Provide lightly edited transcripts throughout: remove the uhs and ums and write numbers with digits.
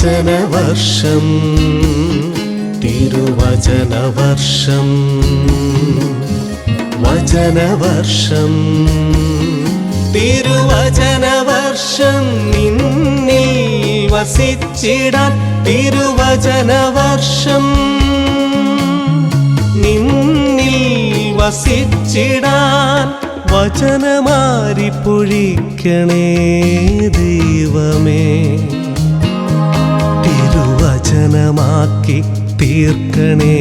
തിരുവചനവർഷം തിരുവചനവർഷം വചനവർഷം തിരുവചനവർഷം നിന്നിൽ വസിച്ചിടാൻ തിരുവചനവർഷം നിന്നിൽ വസിച്ചിടാൻ വചനമാരി പൊഴിക്കണേ ദൈവമേ, തിരുവചനമാക്കി തീർക്കണേ.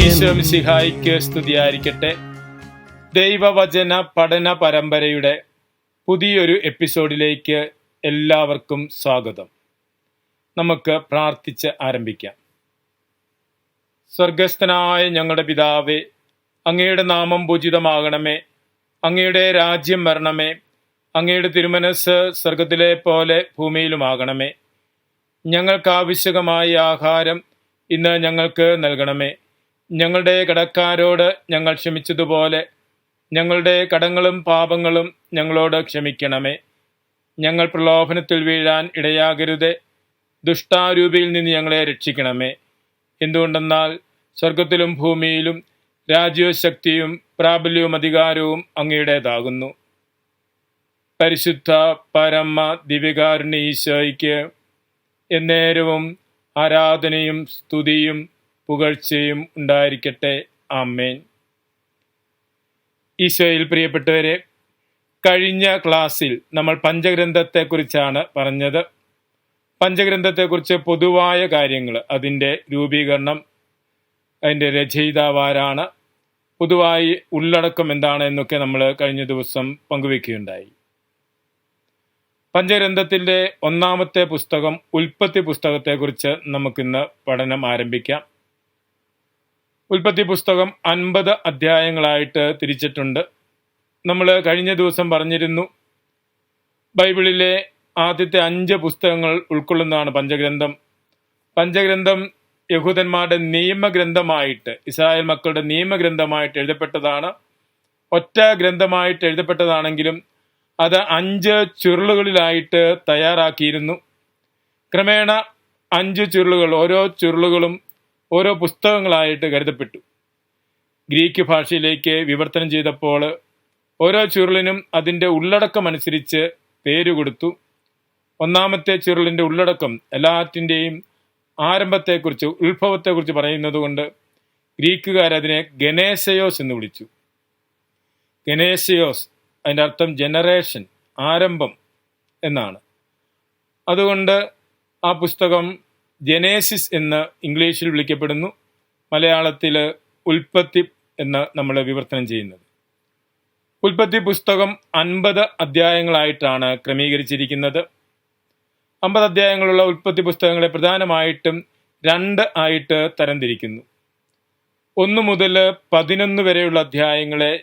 ഈശോ മിശിഹായിക്ക് സ്തുതിയായിരിക്കട്ടെ. ദൈവവചന പഠന പരമ്പരയുടെ പുതിയൊരു എപ്പിസോഡിലേക്ക് എല്ലാവർക്കും സ്വാഗതം. നമുക്ക് പ്രാർത്ഥിച്ച് ആരംഭിക്കാം. സ്വർഗസ്ഥനായ ഞങ്ങളുടെ പിതാവേ, അങ്ങയുടെ നാമം പൂജിതമാകണമേ, അങ്ങയുടെ രാജ്യം വരണമേ, അങ്ങയുടെ തിരുമനസ് സ്വർഗത്തിലെ പോലെ ഭൂമിയിലുമാകണമേ. ഞങ്ങൾക്ക് ആവശ്യകമായ ആഹാരം ഇന്ന് ഞങ്ങൾക്ക് നൽകണമേ. ഞങ്ങളുടെ കടക്കാരോട് ഞങ്ങൾ ക്ഷമിച്ചതുപോലെ ഞങ്ങളുടെ കടങ്ങളും പാപങ്ങളും ഞങ്ങളോട് ക്ഷമിക്കണമേ. ഞങ്ങൾ പ്രലോഭനത്തിൽ വീഴാൻ ഇടയാകരുതേ, ദുഷ്ടാരൂപിയിൽ നിന്ന് ഞങ്ങളെ രക്ഷിക്കണമേ. എന്തുകൊണ്ടെന്നാൽ സ്വർഗത്തിലും ഭൂമിയിലും രാജ്യവും ശക്തിയും പ്രാബല്യവും അധികാരവും അങ്ങയുടേതാകുന്നു. പരിശുദ്ധ പരമ ദിവ്യകാരുണ്യ ഈശോയ്ക്ക് എന്നേരവും ആരാധനയും സ്തുതിയും പുകഴ്ചയും ഉണ്ടായിരിക്കട്ടെ. ആമേൻ. ഈശോയിൽ പ്രിയപ്പെട്ടവരെ, കഴിഞ്ഞ ക്ലാസ്സിൽ നമ്മൾ പഞ്ചഗ്രന്ഥത്തെക്കുറിച്ചാണ് പറഞ്ഞത്. പഞ്ചഗ്രന്ഥത്തെക്കുറിച്ച് പൊതുവായ കാര്യങ്ങൾ, അതിൻ്റെ രൂപീകരണം, അതിൻ്റെ രചയിതാവാരാണ്, പൊതുവായി ഉള്ളടക്കം എന്താണ് എന്നൊക്കെ നമ്മൾ കഴിഞ്ഞ ദിവസം പങ്കുവെക്കുകയുണ്ടായി. പഞ്ചഗ്രന്ഥത്തിൻ്റെ ഒന്നാമത്തെ പുസ്തകം ഉൽപ്പത്തി പുസ്തകത്തെക്കുറിച്ച് നമുക്കിന്ന് പഠനം ആരംഭിക്കാം. ഉൽപ്പത്തി പുസ്തകം 50 അധ്യായങ്ങളായിട്ട് തിരിച്ചിട്ടുണ്ട്. നമ്മൾ കഴിഞ്ഞ ദിവസം പറഞ്ഞിരുന്നു, ബൈബിളിലെ ആദ്യത്തെ 5 പുസ്തകങ്ങൾ ഉൾക്കൊള്ളുന്നതാണ് പഞ്ചഗ്രന്ഥം. പഞ്ചഗ്രന്ഥം യഹൂദന്മാരുടെ നിയമഗ്രന്ഥമായിട്ട്, ഇസ്രായേൽ മക്കളുടെ നിയമഗ്രന്ഥമായിട്ട് എഴുതപ്പെട്ടതാണ്. ഒറ്റ ഗ്രന്ഥമായിട്ട് എഴുതപ്പെട്ടതാണെങ്കിലും അത് 5 ചുരുളുകളിലായിട്ട് തയ്യാറാക്കിയിരുന്നു. ക്രമേണ 5 ചുരുളുകൾ, ഓരോ ചുരുളുകളും ഓരോ പുസ്തകങ്ങളായിട്ട് കരുതപ്പെട്ടു. ഗ്രീക്ക് ഭാഷയിലേക്ക് വിവർത്തനം ചെയ്തപ്പോൾ ഓരോ ചുരുളിനും അതിൻ്റെ ഉള്ളടക്കമനുസരിച്ച് പേര് കൊടുത്തു. ഒന്നാമത്തെ ചുരുളിൻ്റെ ഉള്ളടക്കം എല്ലാറ്റിൻ്റെയും ആരംഭത്തെക്കുറിച്ച്, ഉത്ഭവത്തെക്കുറിച്ച് പറയുന്നത് കൊണ്ട് ഗ്രീക്കുകാരതിനെ ഗനേസയോസ് എന്ന് വിളിച്ചു. ഗനേസയോസ്, അതിൻ്റെ അർത്ഥം ജനറേഷൻ, ആരംഭം എന്നാണ്. അതുകൊണ്ട് ആ പുസ്തകം ജനേസിസ് എന്ന് ഇംഗ്ലീഷിൽ വിളിക്കപ്പെടുന്നു. മലയാളത്തിൽ ഉൽപ്പത്തി എന്ന് നമ്മൾ വിവർത്തനം ചെയ്യുന്നത്. ഉൽപ്പത്തി പുസ്തകം 50 അധ്യായങ്ങളായിട്ടാണ് ക്രമീകരിച്ചിരിക്കുന്നത്. 50 അധ്യായങ്ങളുള്ള ഉൽപ്പത്തി പുസ്തകങ്ങളെ പ്രധാനമായിട്ടും 2 ആയിട്ട് തരംതിരിക്കുന്നു. 1 മുതൽ 11 വരെയുള്ള അധ്യായങ്ങളെ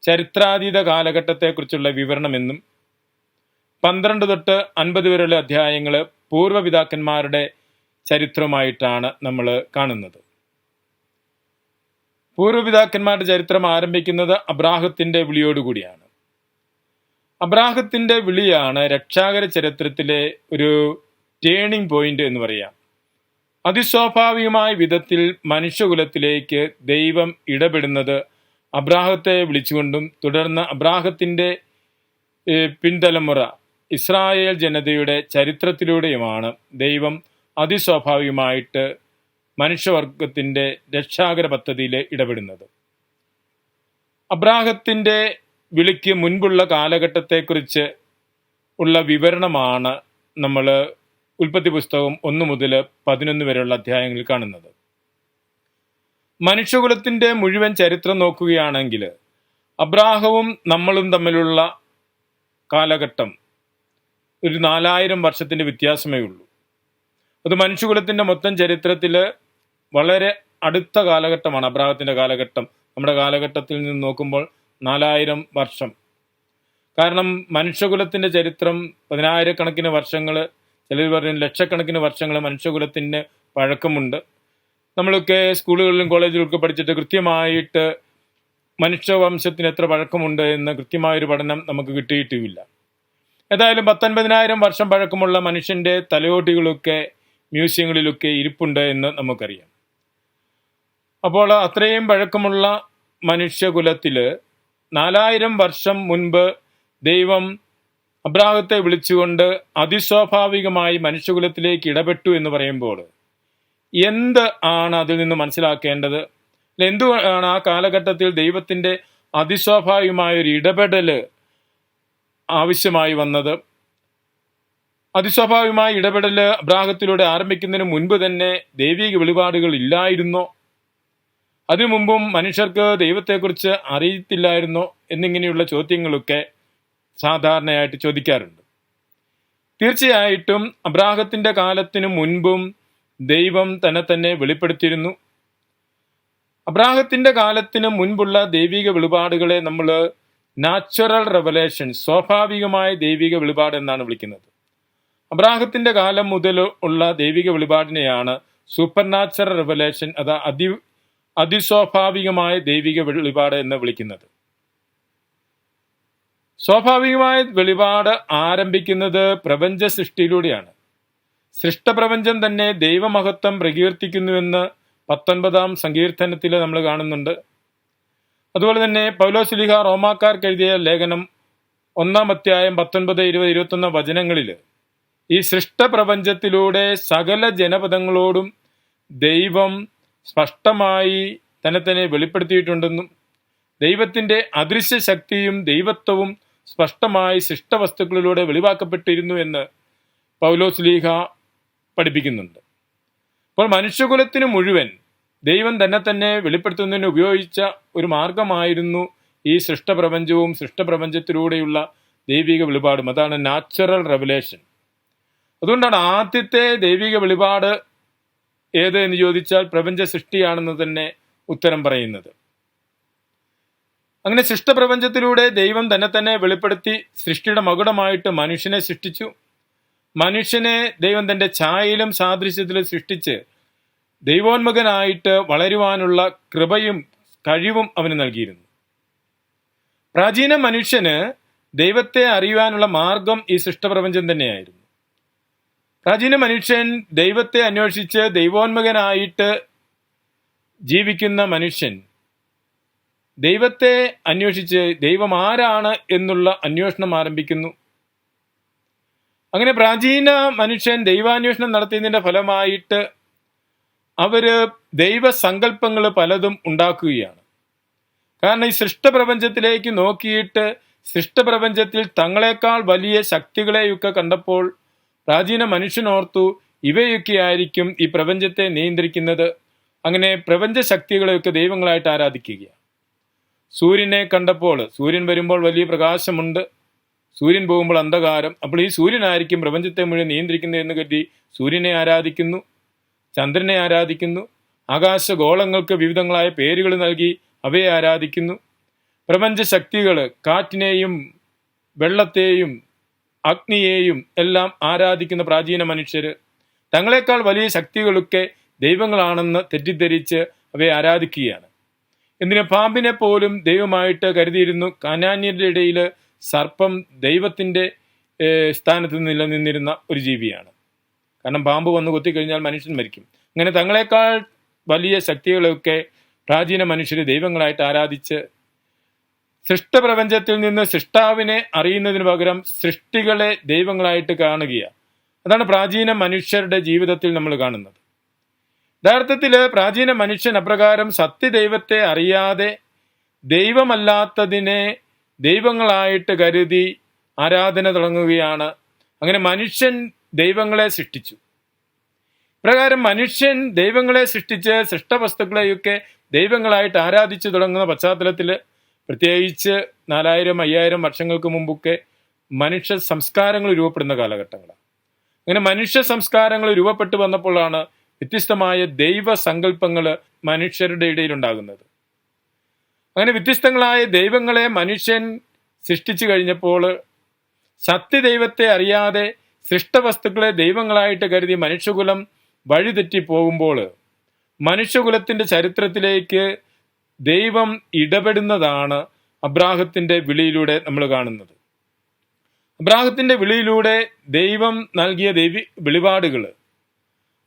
ചരിത്രാതീത കാലഘട്ടത്തെക്കുറിച്ചുള്ള വിവരണമെന്നും 12 തൊട്ട് 50 വരെയുള്ള അധ്യായങ്ങൾ പൂർവ്വപിതാക്കന്മാരുടെ ചരിത്രമായിട്ടാണ് നമ്മൾ കാണുന്നത്. പൂർവ്വപിതാക്കന്മാരുടെ ചരിത്രം ആരംഭിക്കുന്നത് അബ്രാഹത്തിൻ്റെ വിളിയോടുകൂടിയാണ്. അബ്രാഹത്തിൻ്റെ വിളിയാണ് രക്ഷാകര ചരിത്രത്തിലെ ഒരു ടേണിംഗ് പോയിന്റ് എന്ന് പറയാം. അതിസ്വാഭാവികമായ വിധത്തിൽ മനുഷ്യകുലത്തിലേക്ക് ദൈവം ഇടപെടുന്നത് അബ്രാഹത്തെ വിളിച്ചുകൊണ്ടും തുടർന്ന് അബ്രാഹത്തിൻ്റെ പിൻതലമുറ ഇസ്രായേൽ ജനതയുടെ ചരിത്രത്തിലൂടെയുമാണ് ദൈവം അതിസ്വാഭാവികമായിട്ട് മനുഷ്യവർഗത്തിൻ്റെ രക്ഷാകര പദ്ധതിയിൽ ഇടപെടുന്നത്. അബ്രാഹത്തിൻ്റെ വിളിക്ക് മുൻപുള്ള കാലഘട്ടത്തെക്കുറിച്ച് ഉള്ള വിവരണമാണ് നമ്മൾ ഉൽപ്പത്തി പുസ്തകം 1 മുതൽ 11 വരെയുള്ള അധ്യായങ്ങളിൽ കാണുന്നത്. മനുഷ്യകുലത്തിൻ്റെ മുഴുവൻ ചരിത്രം നോക്കുകയാണെങ്കിൽ അബ്രാഹവും നമ്മളും തമ്മിലുള്ള കാലഘട്ടം ഒരു 4000 വർഷത്തിൻ്റെ വ്യത്യാസമേ ഉള്ളൂ. അത് മനുഷ്യകുലത്തിൻ്റെ മൊത്തം ചരിത്രത്തിൽ വളരെ അടുത്ത കാലഘട്ടമാണ് അബ്രാഹത്തിൻ്റെ കാലഘട്ടം. നമ്മുടെ കാലഘട്ടത്തിൽ നിന്ന് നോക്കുമ്പോൾ 4000 വർഷം. കാരണം മനുഷ്യകുലത്തിൻ്റെ ചരിത്രം 10,000-കണക്കിന് വർഷങ്ങൾ, ചിലർ പറയുന്ന ലക്ഷക്കണക്കിന് വർഷങ്ങൾ മനുഷ്യകുലത്തിന് പഴക്കമുണ്ട്. നമ്മളൊക്കെ സ്കൂളുകളിലും കോളേജിലൊക്കെ പഠിച്ചിട്ട് കൃത്യമായിട്ട് മനുഷ്യവംശത്തിന് എത്ര പഴക്കമുണ്ട് എന്ന് കൃത്യമായൊരു പഠനം നമുക്ക് കിട്ടിയിട്ടുമില്ല. ഏതായാലും 19,000 വർഷം പഴക്കമുള്ള മനുഷ്യൻ്റെ തലയോട്ടികളൊക്കെ മ്യൂസിയങ്ങളിലൊക്കെ ഇരിപ്പുണ്ട് എന്ന് നമുക്കറിയാം. അപ്പോൾ അത്രയും പഴക്കമുള്ള മനുഷ്യകുലത്തിൽ 4000 വർഷം മുൻപ് ദൈവം അബ്രാഹത്തെ വിളിച്ചുകൊണ്ട് അതിസ്വാഭാവികമായി മനുഷ്യകുലത്തിലേക്ക് ഇടപെട്ടു എന്ന് പറയുമ്പോൾ എന്ത് ആണ് അതിൽ നിന്ന് മനസ്സിലാക്കേണ്ടത്? എന്തുകൊണ്ടാണ് ആ കാലഘട്ടത്തിൽ ദൈവത്തിൻ്റെ അതിസ്വാഭാവികമായൊരു ഇടപെടൽ ആവശ്യമായി വന്നത്? അതിസ്വാഭാവികമായ ഇടപെടൽ അബ്രാഹത്തിലൂടെ ആരംഭിക്കുന്നതിന് മുൻപ് തന്നെ ദൈവിക വെളിപാടുകൾ ഇല്ലായിരുന്നോ? അതിനു മുമ്പും മനുഷ്യർക്ക് ദൈവത്തെക്കുറിച്ച് അറിയത്തില്ലായിരുന്നോ എന്നിങ്ങനെയുള്ള ചോദ്യങ്ങളൊക്കെ സാധാരണയായിട്ട് ചോദിക്കാറുണ്ട്. തീർച്ചയായിട്ടും അബ്രാഹത്തിൻ്റെ കാലത്തിനു മുൻപും ദൈവം തന്നെ വെളിപ്പെടുത്തിയിരുന്നു. അബ്രാഹത്തിൻ്റെ കാലത്തിന് മുൻപുള്ള ദൈവിക വെളിപാടുകളെ നമ്മൾ നാച്ചുറൽ റെവലേഷൻ, സ്വാഭാവികമായ ദൈവിക വെളിപാട് എന്നാണ് വിളിക്കുന്നത്. അബ്രാഹത്തിൻ്റെ കാലം മുതൽ ഉള്ള ദൈവിക വെളിപാടിനെയാണ് സൂപ്പർ നാച്ചുറൽ റെവലേഷൻ, അതിസ്വാഭാവികമായ ദൈവിക വെളിപാട് എന്ന് വിളിക്കുന്നത്. സ്വാഭാവികമായ വെളിപാട് ആരംഭിക്കുന്നത് പ്രപഞ്ച സൃഷ്ടിയിലൂടെയാണ്. സൃഷ്ടപ്രപഞ്ചം തന്നെ ദൈവമഹത്വം പ്രകീർത്തിക്കുന്നുവെന്ന് 19-ാം സങ്കീർത്തനത്തിൽ നമ്മൾ കാണുന്നുണ്ട്. അതുപോലെ തന്നെ പൗലോസ് ശ്ലീഹ റോമാക്കാർക്ക് എഴുതിയ ലേഖനം 1-ാം അധ്യായം 19, 20, 21 വചനങ്ങളിൽ ഈ സൃഷ്ടപ്രപഞ്ചത്തിലൂടെ സകല ജനപദങ്ങളോടും ദൈവം സ്പഷ്ടമായി തന്നെ വെളിപ്പെടുത്തിയിട്ടുണ്ടെന്നും ദൈവത്തിൻ്റെ അദൃശ്യ ശക്തിയും ദൈവത്വവും സ്പഷ്ടമായി സൃഷ്ടവസ്തുക്കളിലൂടെ വെളിവാക്കപ്പെട്ടിരുന്നു എന്ന് പൗലോസ് ശ്ലീഹ പഠിപ്പിക്കുന്നുണ്ട്. അപ്പോൾ മനുഷ്യകുലത്തിന് മുഴുവൻ ദൈവം തന്നെ വെളിപ്പെടുത്തുന്നതിന് ഉപയോഗിച്ച ഒരു മാർഗമായിരുന്നു ഈ സൃഷ്ടപ്രപഞ്ചവും സൃഷ്ടപ്രപഞ്ചത്തിലൂടെയുള്ള ദൈവിക വെളിപാടും. അതാണ് നാച്ചുറൽ റെവലേഷൻ. അതുകൊണ്ടാണ് ആദ്യത്തെ ദൈവിക വെളിപാട് ഏത് എന്ന് ചോദിച്ചാൽ പ്രപഞ്ച സൃഷ്ടിയാണെന്ന് തന്നെ ഉത്തരം പറയുന്നത്. അങ്ങനെ സൃഷ്ടപ്രപഞ്ചത്തിലൂടെ ദൈവം തന്നെ വെളിപ്പെടുത്തി സൃഷ്ടിയുടെ മകുടമായിട്ട് മനുഷ്യനെ സൃഷ്ടിച്ചു. മനുഷ്യനെ ദൈവം തൻ്റെ ഛായയിലും സാദൃശ്യത്തിലും സൃഷ്ടിച്ച് ദൈവോന്മുഖനായിട്ട് വളരുവാനുള്ള കൃപയും കഴിവും അവന് നൽകിയിരുന്നു. പ്രാചീന മനുഷ്യന് ദൈവത്തെ അറിയുവാനുള്ള മാർഗം ഈ സൃഷ്ടപ്രപഞ്ചം തന്നെയായിരുന്നു. പ്രാചീന മനുഷ്യൻ ദൈവത്തെ അന്വേഷിച്ച് ദൈവോന്മുഖനായിട്ട് ജീവിക്കുന്ന മനുഷ്യൻ ദൈവത്തെ അന്വേഷിച്ച് ദൈവം ആരാണ് എന്നുള്ള അന്വേഷണം ആരംഭിക്കുന്നു. അങ്ങനെ പ്രാചീന മനുഷ്യൻ ദൈവാന്വേഷണം നടത്തിയതിൻ്റെ ഫലമായിട്ട് അവര് ദൈവസങ്കല്പങ്ങൾ പലതും ഉണ്ടാക്കുകയാണ്. കാരണം ഈ സൃഷ്ടപ്രപഞ്ചത്തിലേക്ക് നോക്കിയിട്ട് സൃഷ്ടപ്രപഞ്ചത്തിൽ തങ്ങളെക്കാൾ വലിയ ശക്തികളെയൊക്കെ കണ്ടപ്പോൾ പ്രാചീന മനുഷ്യനോർത്തു ഇവയൊക്കെ ആയിരിക്കും ഈ പ്രപഞ്ചത്തെ നിയന്ത്രിക്കുന്നത്. അങ്ങനെ പ്രപഞ്ച ശക്തികളെയൊക്കെ ദൈവങ്ങളായിട്ട് ആരാധിക്കുകയാണ്. സൂര്യനെ കണ്ടപ്പോൾ സൂര്യൻ വരുമ്പോൾ വലിയ പ്രകാശമുണ്ട്, സൂര്യൻ പോകുമ്പോൾ അന്ധകാരം. അപ്പോൾ ഈ സൂര്യനായിരിക്കും പ്രപഞ്ചത്തെ മുഴുവൻ നിയന്ത്രിക്കുന്നത് എന്ന് കരുതി സൂര്യനെ ആരാധിക്കുന്നു, ചന്ദ്രനെ ആരാധിക്കുന്നു, ആകാശഗോളങ്ങൾക്ക് വിവിധങ്ങളായ പേരുകൾ നൽകി അവയെ ആരാധിക്കുന്നു. പ്രപഞ്ച ശക്തികൾ കാറ്റിനെയും വെള്ളത്തെയും അഗ്നിയെയും എല്ലാം ആരാധിക്കുന്ന പ്രാചീന മനുഷ്യർ തങ്ങളെക്കാൾ വലിയ ശക്തികളൊക്കെ ദൈവങ്ങളാണെന്ന് തെറ്റിദ്ധരിച്ച് അവയെ ആരാധിക്കുകയാണ്. എന്തിന് പാമ്പിനെ പോലും ദൈവമായിട്ട് കരുതിയിരുന്നു. കാനാന്യരുടെ ഇടയിൽ സർപ്പം ദൈവത്തിൻ്റെ സ്ഥാനത്ത് നിലനിന്നിരുന്ന ഒരു ജീവിയാണ്. കാരണം പാമ്പ് വന്ന് കൊത്തിക്കഴിഞ്ഞാൽ മനുഷ്യൻ മരിക്കും. അങ്ങനെ തങ്ങളെക്കാൾ വലിയ ശക്തികളെയൊക്കെ പ്രാചീന മനുഷ്യർ ദൈവങ്ങളായിട്ട് ആരാധിച്ച് സൃഷ്ടപ്രപഞ്ചത്തിൽ നിന്ന് സൃഷ്ടാവിനെ അറിയുന്നതിന് പകരം സൃഷ്ടികളെ ദൈവങ്ങളായിട്ട് കാണുകയാണ്. അതാണ് പ്രാചീന മനുഷ്യരുടെ ജീവിതത്തിൽ നമ്മൾ കാണുന്നത്. യഥാർത്ഥത്തിൽ പ്രാചീന മനുഷ്യൻ അപ്രകാരം സത്യദൈവത്തെ അറിയാതെ ദൈവമല്ലാത്തതിനെ ദൈവങ്ങളായിട്ട് കരുതി ആരാധന തുടങ്ങുകയാണ്. അങ്ങനെ മനുഷ്യൻ ദൈവങ്ങളെ സൃഷ്ടിച്ചു. പ്രകാരം മനുഷ്യൻ ദൈവങ്ങളെ സൃഷ്ടിച്ച് സൃഷ്ടവസ്തുക്കളെയൊക്കെ ദൈവങ്ങളായിട്ട് ആരാധിച്ചു തുടങ്ങുന്ന പശ്ചാത്തലത്തിൽ പ്രത്യേകിച്ച് 4000-5000 വർഷങ്ങൾക്ക് മുമ്പൊക്കെ മനുഷ്യ സംസ്കാരങ്ങൾ രൂപപ്പെടുന്ന കാലഘട്ടങ്ങളാണ്. അങ്ങനെ മനുഷ്യ സംസ്കാരങ്ങൾ രൂപപ്പെട്ടു വന്നപ്പോഴാണ് വ്യത്യസ്തമായ ദൈവസങ്കല്പങ്ങൾ മനുഷ്യരുടെ ഇടയിൽ ഉണ്ടാകുന്നത്. അങ്ങനെ വ്യത്യസ്തങ്ങളായ ദൈവങ്ങളെ മനുഷ്യൻ സൃഷ്ടിച്ചു കഴിഞ്ഞപ്പോൾ സത്യദൈവത്തെ അറിയാതെ സൃഷ്ടവസ്തുക്കളെ ദൈവങ്ങളായിട്ട് കരുതി മനുഷ്യകുലം വഴിതെറ്റി പോകുമ്പോൾ മനുഷ്യകുലത്തിൻ്റെ ചരിത്രത്തിലേക്ക് ദൈവം ഇടപെടുന്നതാണ് അബ്രാഹത്തിൻ്റെ വിളിയിലൂടെ നമ്മൾ കാണുന്നത്. അബ്രാഹത്തിന്റെ വിളിയിലൂടെ ദൈവം നൽകിയ വെളിപാടുകൾ,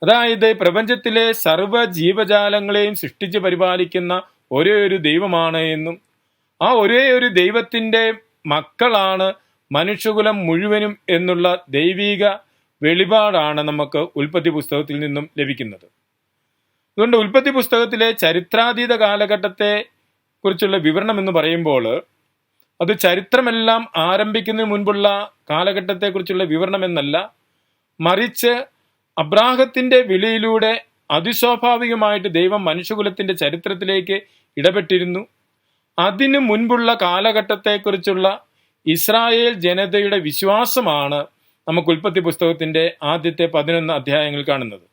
അതായത് പ്രപഞ്ചത്തിലെ സർവ്വ ജീവജാലങ്ങളെയും സൃഷ്ടിച്ച് പരിപാലിക്കുന്ന ഒരേ ഒരു ദൈവമാണ് എന്നും ആ ഒരേ ഒരു ദൈവത്തിന്റെ മക്കളാണ് മനുഷ്യകുലം മുഴുവനും എന്നുള്ള ദൈവിക വെളിപാടാണ് നമുക്ക് ഉൽപ്പത്തി പുസ്തകത്തിൽ നിന്നും ലഭിക്കുന്നത്. അതുകൊണ്ട് ഉൽപ്പത്തി പുസ്തകത്തിലെ ചരിത്രാതീത കാലഘട്ടത്തെ കുറിച്ചുള്ള വിവരണം എന്ന് പറയുമ്പോൾ അത് ചരിത്രമെല്ലാം ആരംഭിക്കുന്നതിന് മുൻപുള്ള കാലഘട്ടത്തെക്കുറിച്ചുള്ള വിവരണം എന്നല്ല, മറിച്ച് അബ്രാഹത്തിന്റെ വിളിയിലൂടെ അതിസ്വാഭാവികമായിട്ട് ദൈവം മനുഷ്യകുലത്തിന്റെ ചരിത്രത്തിലേക്ക് ഇടപെട്ടിരുന്നു. അതിനു മുൻപുള്ള കാലഘട്ടത്തെക്കുറിച്ചുള്ള ഇസ്രായേൽ ജനതയുടെ വിശ്വാസമാണ് നമുക്ക് ഉൽപ്പത്തി പുസ്തകത്തിന്റെ ആദ്യത്തെ 11 അധ്യായങ്ങൾ കാണുന്നത്.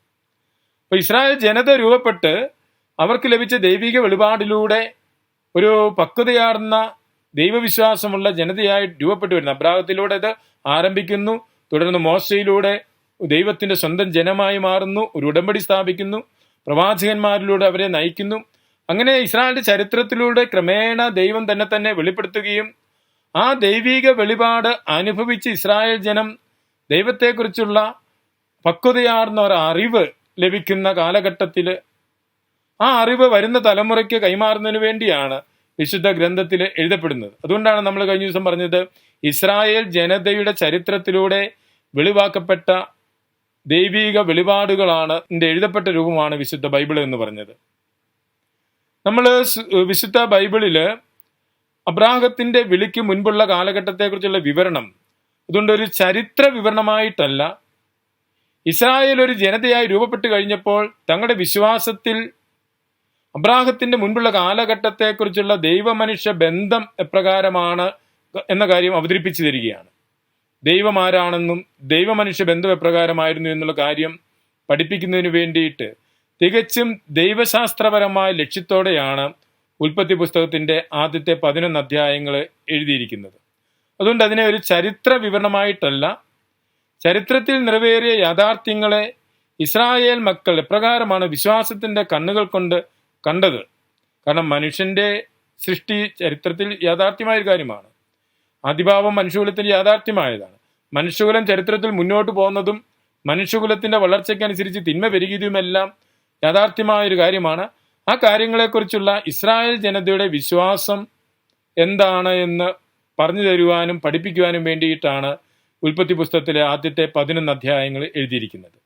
അപ്പൊ ഇസ്രായേൽ ജനത രൂപപ്പെട്ട് അവർക്ക് ലഭിച്ച ദൈവിക വെളിപാടിലൂടെ ഒരു പക്വതയാർന്ന ദൈവവിശ്വാസമുള്ള ജനതയായി രൂപപ്പെട്ടു വരുന്നു. അബ്രാഹത്തിലൂടെ ഇത് ആരംഭിക്കുന്നു, തുടർന്ന് മോശയിലൂടെ ദൈവത്തിന്റെ സ്വന്തം ജനമായി മാറുന്നു, ഒരു ഉടമ്പടി സ്ഥാപിക്കുന്നു, പ്രവാചകന്മാരിലൂടെ അവരെ നയിക്കുന്നു. അങ്ങനെ ഇസ്രായേലിന്റെ ചരിത്രത്തിലൂടെ ക്രമേണ ദൈവം തന്നെ വെളിപ്പെടുത്തുകയും ആ ദൈവിക വെളിപാട് അനുഭവിച്ച് ഇസ്രായേൽ ജനം ദൈവത്തെക്കുറിച്ചുള്ള പക്വതയാർന്ന ഒരു അറിവ് ലഭിക്കുന്ന കാലഘട്ടത്തിൽ ആ അറിവ് വരുന്ന തലമുറയ്ക്ക് കൈമാറുന്നതിന് വേണ്ടിയാണ് വിശുദ്ധ ഗ്രന്ഥത്തിൽ എഴുതപ്പെടുന്നത്. അതുകൊണ്ടാണ് നമ്മൾ കഴിഞ്ഞ ദിവസം പറഞ്ഞത്, ഇസ്രായേൽ ജനതയുടെ ചരിത്രത്തിലൂടെ വെളിവാക്കപ്പെട്ട ദൈവിക വെളിപാടുകളാണ് എഴുതപ്പെട്ട രൂപമാണ് വിശുദ്ധ ബൈബിൾ എന്ന് പറഞ്ഞത്. നമ്മൾ വിശുദ്ധ ബൈബിളില് അബ്രാഹത്തിന്റെ വിളിക്ക് മുൻപുള്ള കാലഘട്ടത്തെക്കുറിച്ചുള്ള വിവരണം അതുകൊണ്ട് ഒരു ചരിത്ര വിവരണമായിട്ടല്ല, ഇസ്രായേൽ ഒരു ജനതയായി രൂപപ്പെട്ടു കഴിഞ്ഞപ്പോൾ തങ്ങളുടെ വിശ്വാസത്തിൽ അബ്രാഹത്തിന്റെ മുൻപുള്ള കാലഘട്ടത്തെക്കുറിച്ചുള്ള ദൈവമനുഷ്യ ബന്ധം എപ്രകാരമാണ് എന്ന കാര്യം അവതരിപ്പിച്ചു തരികയാണ്. ദൈവം ആരാണെന്നും ദൈവമനുഷ്യ ബന്ധം എപ്രകാരമായിരുന്നു എന്നുള്ള കാര്യം പഠിപ്പിക്കുന്നതിന് വേണ്ടിയിട്ട് തികച്ചും ദൈവശാസ്ത്രപരമായ ലക്ഷ്യത്തോടെയാണ് ഉൽപ്പത്തി പുസ്തകത്തിന്റെ ആദ്യത്തെ 11 അധ്യായങ്ങൾ എഴുതിയിരിക്കുന്നത്. അതുകൊണ്ട് അതിനെ ഒരു ചരിത്ര വിവരണമായിട്ടല്ല, ചരിത്രത്തിൽ നിറവേറിയ യാഥാർത്ഥ്യങ്ങളെ ഇസ്രായേൽ മക്കൾ എപ്രകാരമാണ് വിശ്വാസത്തിന്റെ കണ്ണുകൾ കൊണ്ട് കണ്ടത്. കാരണം മനുഷ്യന്റെ സൃഷ്ടി ചരിത്രത്തിൽ യാഥാർത്ഥ്യമായ ഒരു കാര്യമാണ്. ആദിഭാവം മനുഷ്യകുലത്തിന് യാഥാർത്ഥ്യമായതാണ്. മനുഷ്യകുലം ചരിത്രത്തിൽ മുന്നോട്ട് പോകുന്നതും മനുഷ്യകുലത്തിന്റെ വളർച്ചയ്ക്കനുസരിച്ച് തിന്മ പെരുകിയതുമെല്ലാം യാഥാർത്ഥ്യമായൊരു കാര്യമാണ്. ആ കാര്യങ്ങളെക്കുറിച്ചുള്ള ഇസ്രായേൽ ജനതയുടെ വിശ്വാസം എന്താണ് എന്ന് പറഞ്ഞു തരുവാനും പഠിപ്പിക്കുവാനും വേണ്ടിയിട്ടാണ് ഉൽപ്പത്തി പുസ്തകത്തിലെ ആദ്യത്തെ 11 അധ്യായങ്ങൾ എഴുതിയിരിക്കുന്നത്.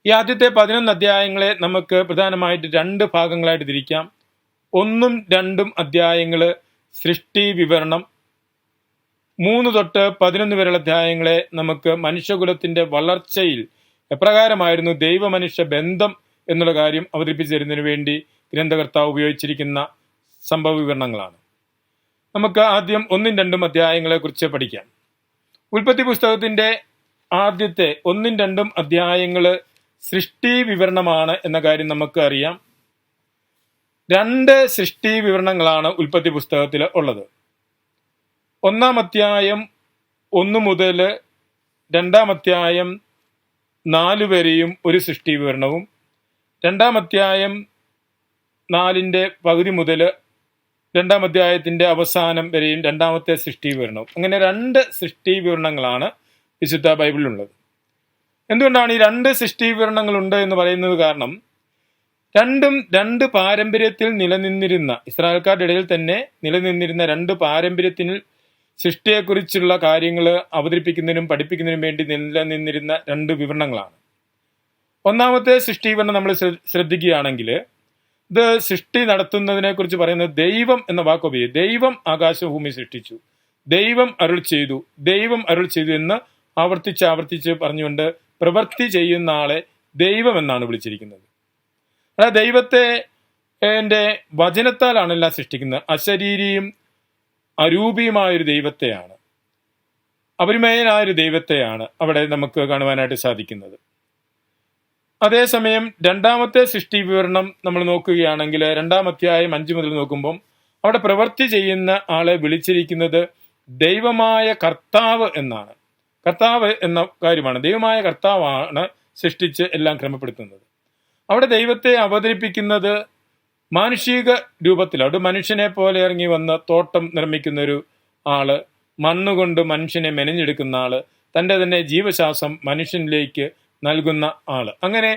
ഈ ആദ്യത്തെ 11 അധ്യായങ്ങളെ നമുക്ക് പ്രധാനമായിട്ട് 2 ഭാഗങ്ങളായിട്ട് തിരിക്കാം. 1ഉം 2ഉം അധ്യായങ്ങൾ സൃഷ്ടി വിവരണം, 3 തൊട്ട് 11 വരെയുള്ള അധ്യായങ്ങളെ നമുക്ക് മനുഷ്യകുലത്തിന്റെ വളർച്ചയിൽ എപ്രകാരമായിരുന്നു ദൈവമനുഷ്യ ബന്ധം എന്നുള്ള കാര്യം അവതരിപ്പിച്ചു തരുന്നതിന് വേണ്ടി ഗ്രന്ഥകർത്താവ് ഉപയോഗിച്ചിരിക്കുന്ന സംഭവ വിവരണങ്ങളാണ്. നമുക്ക് ആദ്യം 1ഉം 2ഉം അധ്യായങ്ങളെ കുറിച്ച് പഠിക്കാം. ഉൽപ്പത്തി പുസ്തകത്തിന്റെ ആദ്യത്തെ 1ഉം 2ഉം അധ്യായങ്ങൾ സൃഷ്ടി വിവരണമാണ് എന്ന കാര്യം നമുക്ക് അറിയാം. 2 സൃഷ്ടി വിവരണങ്ങളാണ് ഉൽപ്പത്തി പുസ്തകത്തിൽ ഉള്ളത്. 1-ാം അധ്യായം 1 മുതൽ 2-ാം അധ്യായം 4 വരെയും ഒരു സൃഷ്ടി വിവരണവും, 2-ാം അധ്യായം 4-ന്റെ പകുതി മുതൽ 2-ാം അധ്യായത്തിന്റെ അവസാനം വരെയും 2-ാമത്തെ സൃഷ്ടി വിവരണവും. അങ്ങനെ 2 സൃഷ്ടി വിവരണങ്ങളാണ് വിശുദ്ധ ബൈബിളിലുള്ളത്. എന്തുകൊണ്ടാണ് ഈ 2 സൃഷ്ടി വിവരണങ്ങളുണ്ട് എന്ന് പറയുന്നത്? കാരണം രണ്ടും 2 പാരമ്പര്യത്തിൽ നിലനിന്നിരുന്ന, ഇസ്രായേൽക്കാരുടെ ഇടയിൽ തന്നെ നിലനിന്നിരുന്ന 2 പാരമ്പര്യത്തിൽ സൃഷ്ടിയെക്കുറിച്ചുള്ള കാര്യങ്ങൾ അവതരിപ്പിക്കുന്നതിനും പഠിപ്പിക്കുന്നതിനും വേണ്ടി നിലനിന്നിരുന്ന 2 വിവരണങ്ങളാണ്. 1-ാമത്തെ സൃഷ്ടി വിവരണം നമ്മൾ ശ്രദ്ധിക്കുകയാണെങ്കിൽ ഇത് സൃഷ്ടി നടത്തുന്നതിനെ കുറിച്ച് പറയുന്നത് ദൈവം എന്ന വാക്ക് ഉപയോഗിക്കും. ദൈവം ആകാശഭൂമി സൃഷ്ടിച്ചു, ദൈവം അരുൾ ചെയ്തു, ദൈവം അരുൾ ചെയ്തു എന്ന് ആവർത്തിച്ച് പറഞ്ഞുകൊണ്ട് പ്രവൃത്തി ചെയ്യുന്ന ആളെ ദൈവം എന്നാണ് വിളിച്ചിരിക്കുന്നത്. അതായത് ദൈവത്തെ വചനത്താലാണ് എല്ലാം സൃഷ്ടിക്കുന്നത്. അശരീരിയും അരൂപിയുമായൊരു ദൈവത്തെയാണ്, അപരിമേയനായൊരു ദൈവത്തെയാണ് അവിടെ നമുക്ക് കാണുവാനായിട്ട് സാധിക്കുന്നത്. അതേസമയം 2-ാമത്തെ സൃഷ്ടി വിവരണം നമ്മൾ നോക്കുകയാണെങ്കിൽ 2-ാം അധ്യായം 5 മുതൽ നോക്കുമ്പം അവിടെ പ്രവൃത്തി ചെയ്യുന്ന ആളെ വിളിച്ചിരിക്കുന്നത് ദൈവമായ കർത്താവ് എന്നാണ്. കർത്താവ് എന്ന കാര്യമാണ്, ദൈവമായ കർത്താവാണ് സൃഷ്ടിച്ച് എല്ലാം ക്രമപ്പെടുത്തുന്നത്. അവിടെ ദൈവത്തെ അവതരിപ്പിക്കുന്നത് മാനുഷിക രൂപത്തിൽ, അവിടെ മനുഷ്യനെ പോലെ ഇറങ്ങി വന്ന് തോട്ടം നിർമ്മിക്കുന്നൊരു ആള്, മണ്ണുകൊണ്ട് മനുഷ്യനെ മെനഞ്ഞെടുക്കുന്ന ആള്, തൻ്റെ തന്നെ ജീവശ്വാസം മനുഷ്യനിലേക്ക് നൽകുന്ന ആള്, അങ്ങനെ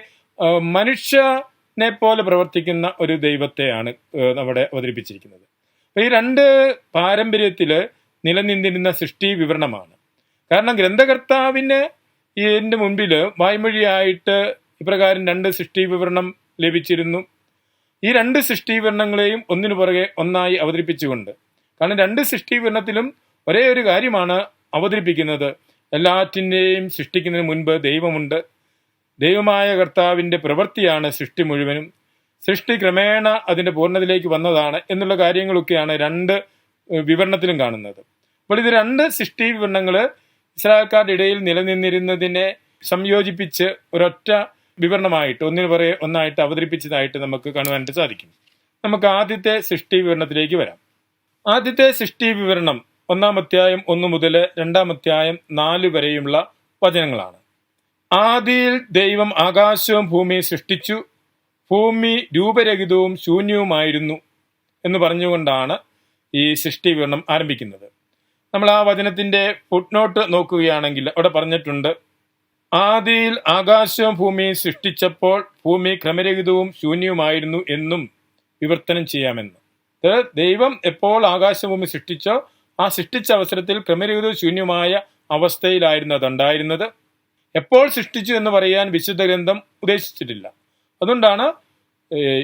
മനുഷ്യനെ പോലെ പ്രവർത്തിക്കുന്ന ഒരു ദൈവത്തെയാണ് അവിടെ അവതരിപ്പിച്ചിരിക്കുന്നത്. ഈ രണ്ട് പാരമ്പര്യത്തില് നിലനിന്നിരുന്ന സൃഷ്ടി വിവരണമാണ്. കാരണം ഗ്രന്ഥകർത്താവിന് ഇതിൻ്റെ മുൻപിൽ വായ്മൊഴിയായിട്ട് ഇപ്രകാരം രണ്ട് സൃഷ്ടി വിവരണം ലഭിച്ചിരുന്നു. ഈ രണ്ട് സൃഷ്ടി വിവരണങ്ങളെയും ഒന്നിനു പുറകെ ഒന്നായി അവതരിപ്പിച്ചുകൊണ്ട്, കാരണം രണ്ട് സൃഷ്ടി വിവരണത്തിലും ഒരേ ഒരു കാര്യമാണ് അവതരിപ്പിക്കുന്നത്: എല്ലാറ്റിൻ്റെയും സൃഷ്ടിക്കുന്നതിന് മുൻപ് ദൈവമുണ്ട്, ദൈവമായ കർത്താവിൻ്റെ പ്രവൃത്തിയാണ് സൃഷ്ടി മുഴുവനും, സൃഷ്ടി ക്രമേണ അതിൻ്റെ പൂർണ്ണതയിലേക്ക് വന്നതാണ് എന്നുള്ള കാര്യങ്ങളൊക്കെയാണ് രണ്ട് വിവരണത്തിലും കാണുന്നത്. അപ്പോൾ ഇത് രണ്ട് സൃഷ്ടി വിവരണങ്ങൾ ഇസ്രായേൽക്കാരുടെ ഇടയിൽ നിലനിന്നിരുന്നതിനെ സംയോജിപ്പിച്ച് ഒരൊറ്റ വിവരണമായിട്ട് ഒന്നിനു പുറകെ ഒന്നായിട്ട് അവതരിപ്പിച്ചതായിട്ട് നമുക്ക് കാണുവാനായിട്ട് സാധിക്കും. നമുക്ക് ആദ്യത്തെ സൃഷ്ടി വിവരണത്തിലേക്ക് വരാം. ആദ്യത്തെ സൃഷ്ടി വിവരണം 1-ാം അധ്യായം 1 മുതൽ 2-ാം അധ്യായം 4 വരെയുള്ള വചനങ്ങളാണ്. ആദിയിൽ ദൈവം ആകാശവും ഭൂമിയും സൃഷ്ടിച്ചു, ഭൂമി രൂപരഹിതവും ശൂന്യവുമായിരുന്നു എന്ന് പറഞ്ഞുകൊണ്ടാണ് ഈ സൃഷ്ടി വിവരണം ആരംഭിക്കുന്നത്. നമ്മൾ ആ വചനത്തിൻ്റെ ഫുട്നോട്ട് നോക്കുകയാണെങ്കിൽ അവിടെ പറഞ്ഞിട്ടുണ്ട്, ആദിയിൽ ആകാശവും ഭൂമിയും സൃഷ്ടിച്ചപ്പോൾ ഭൂമി ക്രമരഹിതവും ശൂന്യവുമായിരുന്നു എന്നും വിവർത്തനം ചെയ്യാമെന്ന്. ദൈവം എപ്പോൾ ആകാശഭൂമി സൃഷ്ടിച്ചോ ആ സൃഷ്ടിച്ച അവസരത്തിൽ ക്രമരഹിതവും ശൂന്യമായ അവസ്ഥയിലായിരുന്നു അതുണ്ടായിരുന്നത്. എപ്പോൾ സൃഷ്ടിച്ചു എന്ന് പറയാൻ വിശുദ്ധ ഗ്രന്ഥം ഉദ്ദേശിച്ചിട്ടില്ല. അതുകൊണ്ടാണ്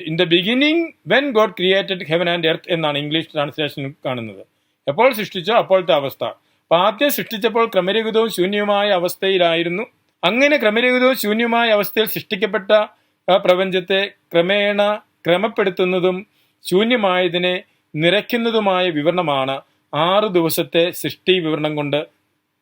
in the beginning when God created heaven and earth എന്നാണ് ഇംഗ്ലീഷ് ട്രാൻസ്ലേഷനിൽ കാണുന്നത്. എപ്പോൾ സൃഷ്ടിച്ചോ അപ്പോഴത്തെ അവസ്ഥ. അപ്പൊ ആദ്യം സൃഷ്ടിച്ചപ്പോൾ ക്രമരഹിതവും ശൂന്യവുമായ അവസ്ഥയിലായിരുന്നു. അങ്ങനെ ക്രമരഹിതവും ശൂന്യമായ അവസ്ഥയിൽ സൃഷ്ടിക്കപ്പെട്ട പ്രപഞ്ചത്തെ ക്രമേണ ക്രമപ്പെടുത്തുന്നതും ശൂന്യമായതിനെ നിറയ്ക്കുന്നതുമായ വിവരണമാണ് 6 ദിവസത്തെ സൃഷ്ടി വിവരണം കൊണ്ട്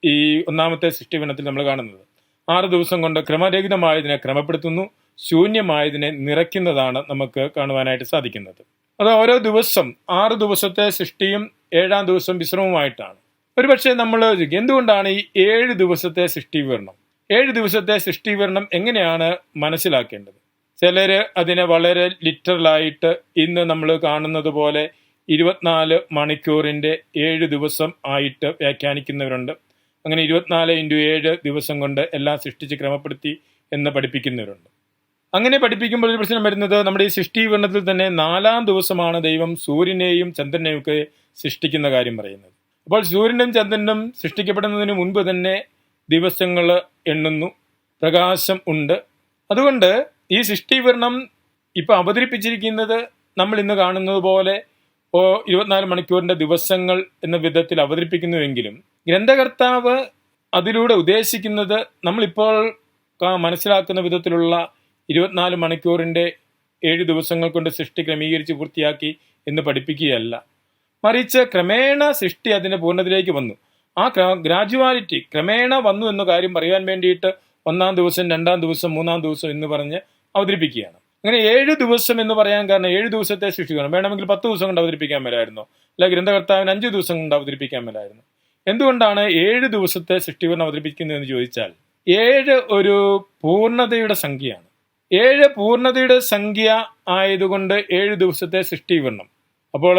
ഈ ഒന്നാമത്തെ സൃഷ്ടി വിവരണത്തിൽ നമ്മൾ കാണുന്നത്. 6 ദിവസം കൊണ്ട് ക്രമരഹിതമായതിനെ ക്രമപ്പെടുത്തുന്നു, ശൂന്യമായതിനെ നിറയ്ക്കുന്നതാണ് നമുക്ക് കാണുവാനായിട്ട് സാധിക്കുന്നത്. അത് ഓരോ ദിവസം 6 ദിവസത്തെ സൃഷ്ടിയും 7-ാം ദിവസം വിശ്രമവുമായിട്ടാണ്. ഒരുപക്ഷെ നമ്മൾ എന്തുകൊണ്ടാണ് ഈ 7 ദിവസത്തെ സൃഷ്ടി വിവരണം? 7 ദിവസത്തെ സൃഷ്ടി വിവരണം എങ്ങനെയാണ് മനസ്സിലാക്കേണ്ടത്? ചിലര് അതിനെ വളരെ ലിറ്ററലായിട്ട് ഇന്ന് നമ്മൾ കാണുന്നത് പോലെ 24 മണിക്കൂറിൻ്റെ 7 ദിവസം ആയിട്ട് വ്യാഖ്യാനിക്കുന്നവരുണ്ട്. അങ്ങനെ 24x7 ദിവസം കൊണ്ട് എല്ലാം സൃഷ്ടിച്ച് ക്രമപ്പെടുത്തി എന്ന് പഠിപ്പിക്കുന്നവരുണ്ട്. അങ്ങനെ പഠിപ്പിക്കുമ്പോൾ ഒരു പ്രശ്നം വരുന്നത്, നമ്മുടെ ഈ സൃഷ്ടി വിവരണത്തിൽ തന്നെ 4-ാം ദിവസമാണ് ദൈവം സൂര്യനെയും ചന്ദ്രനെയും ഒക്കെ സൃഷ്ടിക്കുന്ന കാര്യം പറയുന്നത്. അപ്പോൾ സൂര്യനും ചന്ദ്രനും സൃഷ്ടിക്കപ്പെടുന്നതിന് മുൻപ് തന്നെ ദിവസങ്ങൾ എണ്ണുന്നു, പ്രകാശം ഉണ്ട്. അതുകൊണ്ട് ഈ സൃഷ്ടി വിവരണം ഇപ്പൊ അവതരിപ്പിച്ചിരിക്കുന്നത് നമ്മൾ ഇന്ന് കാണുന്നത് പോലെ 24 മണിക്കൂറിന്റെ ദിവസങ്ങൾ എന്ന വിധത്തിൽ അവതരിപ്പിക്കുന്നുവെങ്കിലും ഗ്രന്ഥകർത്താവ് അതിലൂടെ ഉദ്ദേശിക്കുന്നത് നമ്മളിപ്പോൾ മനസ്സിലാക്കുന്ന വിധത്തിലുള്ള 24 മണിക്കൂറിന്റെ 7 ദിവസങ്ങൾ കൊണ്ട് സൃഷ്ടി ക്രമീകരിച്ച് പൂർത്തിയാക്കി എന്ന് പഠിപ്പിക്കുകയല്ല. മറിച്ച് ക്രമേണ സൃഷ്ടി അതിന്റെ പൂർണ്ണതയിലേക്ക് വന്നു. ആ ഗ്രാജുവാലിറ്റി ക്രമേണ വന്നു എന്ന കാര്യം പറയാൻ വേണ്ടിയിട്ട് 1-ാം ദിവസം, 2-ാം ദിവസം, 3-ാം ദിവസം എന്ന് പറഞ്ഞ് അവതരിപ്പിക്കുകയാണ്. അങ്ങനെ 7 ദിവസം എന്ന് പറയാൻ കാരണം 7 ദിവസത്തെ സൃഷ്ടിക്കണം. വേണമെങ്കിൽ 10 ദിവസം കൊണ്ട് അവതരിപ്പിക്കാൻ മേലായിരുന്നോ? അല്ല, ഗ്രന്ഥകർത്താവിന് 5 ദിവസം കൊണ്ട് അവതരിപ്പിക്കാൻ മേലായിരുന്നു. എന്തുകൊണ്ടാണ് 7 ദിവസത്തെ സൃഷ്ടികരണം അവതരിപ്പിക്കുന്നതെന്ന് ചോദിച്ചാൽ 7 ഒരു പൂർണ്ണതയുടെ സംഖ്യയാണ്. 7 പൂർണ്ണതയുടെ സംഖ്യ ആയതുകൊണ്ട് 7 ദിവസത്തെ സൃഷ്ടികരണം. അപ്പോൾ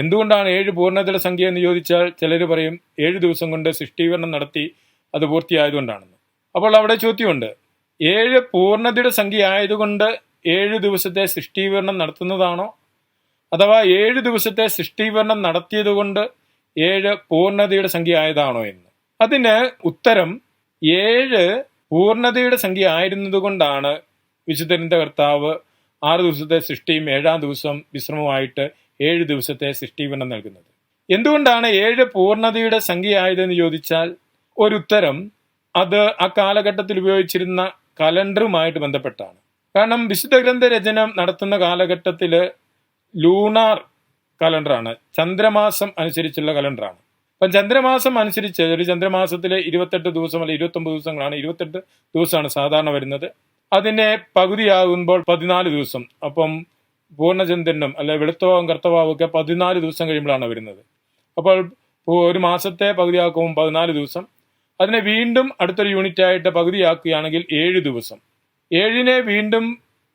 എന്തുകൊണ്ടാണ് 7 പൂർണ്ണതയുടെ സംഖ്യ എന്ന് ചോദിച്ചാൽ ചിലർ പറയും 7 ദിവസം കൊണ്ട് സൃഷ്ടികരണം നടത്തി അത് പൂർത്തിയായതുകൊണ്ടാണെന്ന്. അപ്പോൾ അവിടെ ചോദ്യമുണ്ട്, 7 പൂർണ്ണതയുടെ സംഖ്യ ആയതുകൊണ്ട് 7 ദിവസത്തെ സൃഷ്ടികരണം നടത്തുന്നതാണോ, അഥവാ 7 ദിവസത്തെ സൃഷ്ടികരണം നടത്തിയത് കൊണ്ട് 7 പൂർണ്ണതയുടെ സംഖ്യ ആയതാണോ എന്ന്? അതിന് ഉത്തരം 7 പൂർണ്ണതയുടെ സംഖ്യ ആയിരുന്നത് കൊണ്ടാണ് വിശുദ്ധ ഗ്രന്ഥകർത്താവ് 6 ദിവസത്തെ സൃഷ്ടിയും 7-ാം ദിവസം വിശ്രമമായിട്ട് 7 ദിവസത്തെ സൃഷ്ടികരണം നൽകുന്നത്. എന്തുകൊണ്ടാണ് 7 പൂർണ്ണതയുടെ സംഖ്യ ആയതെന്ന് ചോദിച്ചാൽ ഒരു ഉത്തരം അത് ആ കാലഘട്ടത്തിൽ ഉപയോഗിച്ചിരുന്ന കലണ്ടറുമായിട്ട് ബന്ധപ്പെട്ടാണ്. കാരണം വിശുദ്ധ ഗ്രന്ഥ രചന നടത്തുന്ന കാലഘട്ടത്തിൽ ലൂണാർ കലണ്ടറാണ്, ചന്ദ്രമാസം അനുസരിച്ചുള്ള കലണ്ടറാണ്. അപ്പം ചന്ദ്രമാസം അനുസരിച്ച് ഒരു ചന്ദ്രമാസത്തിലെ 28 ദിവസം അല്ലെ 29 ദിവസങ്ങളാണ്, 28 ദിവസമാണ് സാധാരണ വരുന്നത്. അതിനെ പകുതിയാകുമ്പോൾ 14 ദിവസം. അപ്പം പൂർണ്ണചന്ദ്രനും അല്ലെ വെളുത്തവാവും കറുത്തവാവും ഒക്കെ 14 ദിവസം കഴിയുമ്പോഴാണ് വരുന്നത്. അപ്പോൾ ഒരു മാസത്തെ പകുതിയാക്കുമ്പോൾ 14 ദിവസം. അതിനെ വീണ്ടും അടുത്തൊരു യൂണിറ്റായിട്ട് പകുതിയാക്കുകയാണെങ്കിൽ 7 ദിവസം. 7നെ വീണ്ടും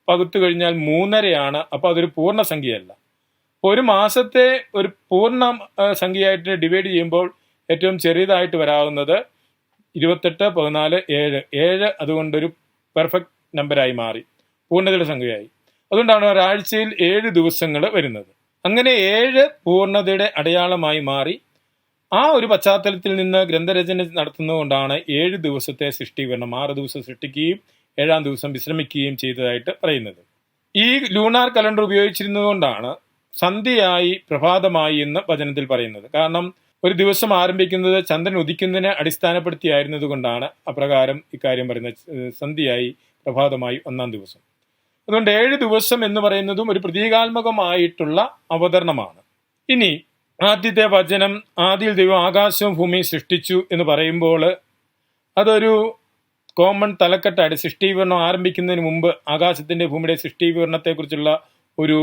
പകുത്തു കഴിഞ്ഞാൽ 3.5 അപ്പോൾ അതൊരു പൂർണ്ണസംഖ്യയല്ല. ഒരു മാസത്തെ ഒരു പൂർണ്ണ സംഖ്യയായിട്ട് ഡിവൈഡ് ചെയ്യുമ്പോൾ ഏറ്റവും ചെറിയതായിട്ട് വരാവുന്നത് 28, 14, 7. 7 അതുകൊണ്ടൊരു പെർഫെക്റ്റ് നമ്പറായി മാറി, പൂർണ്ണതയുടെ സംഖ്യയായി. അതുകൊണ്ടാണ് ഒരാഴ്ചയിൽ 7 ദിവസങ്ങൾ വരുന്നത്. അങ്ങനെ 7 പൂർണ്ണതയുടെ അടയാളമായി മാറി. ആ ഒരു പശ്ചാത്തലത്തിൽ നിന്ന് ഗ്രന്ഥരചന നടത്തുന്നതുകൊണ്ടാണ് 7 ദിവസത്തെ സൃഷ്ടികരണം, 6 ദിവസം സൃഷ്ടിക്കുകയും 7-ാം ദിവസം വിശ്രമിക്കുകയും ചെയ്തതായിട്ട് പറയുന്നത്. ഈ ലൂണാർ കലണ്ടർ ഉപയോഗിച്ചിരുന്നതുകൊണ്ടാണ് സന്ധ്യയായി പ്രഭാതമായി എന്ന് വചനത്തിൽ പറയുന്നത്. കാരണം ഒരു ദിവസം ആരംഭിക്കുന്നത് ചന്ദ്രൻ ഉദിക്കുന്നതിനെ അടിസ്ഥാനപ്പെടുത്തിയായിരുന്നത് കൊണ്ടാണ് അപ്രകാരം ഇക്കാര്യം പറയുന്നത്, സന്ധ്യയായി പ്രഭാതമായി 1-ാം ദിവസം. അതുകൊണ്ട് 7 ദിവസം എന്ന് പറയുന്നതും ഒരു പ്രതീകാത്മകമായിട്ടുള്ള അവതരണമാണ്. ഇനി ആദ്യത്തെ വചനം, ആദിയിൽ ദൈവം ആകാശവും ഭൂമിയും സൃഷ്ടിച്ചു എന്ന് പറയുമ്പോൾ അതൊരു കോമൺ തലക്കെട്ടായിട്ട്, സൃഷ്ടിവിവരണം ആരംഭിക്കുന്നതിന് മുമ്പ് ആകാശത്തിന്റെ ഭൂമിയുടെ സൃഷ്ടിവിവരണത്തെക്കുറിച്ചുള്ള ഒരു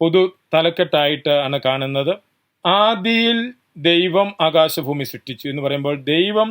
പൊതു തലക്കെട്ടായിട്ട് ആണ് കാണുന്നത്. ആദിയിൽ ദൈവം ആകാശഭൂമി സൃഷ്ടിച്ചു എന്ന് പറയുമ്പോൾ ദൈവം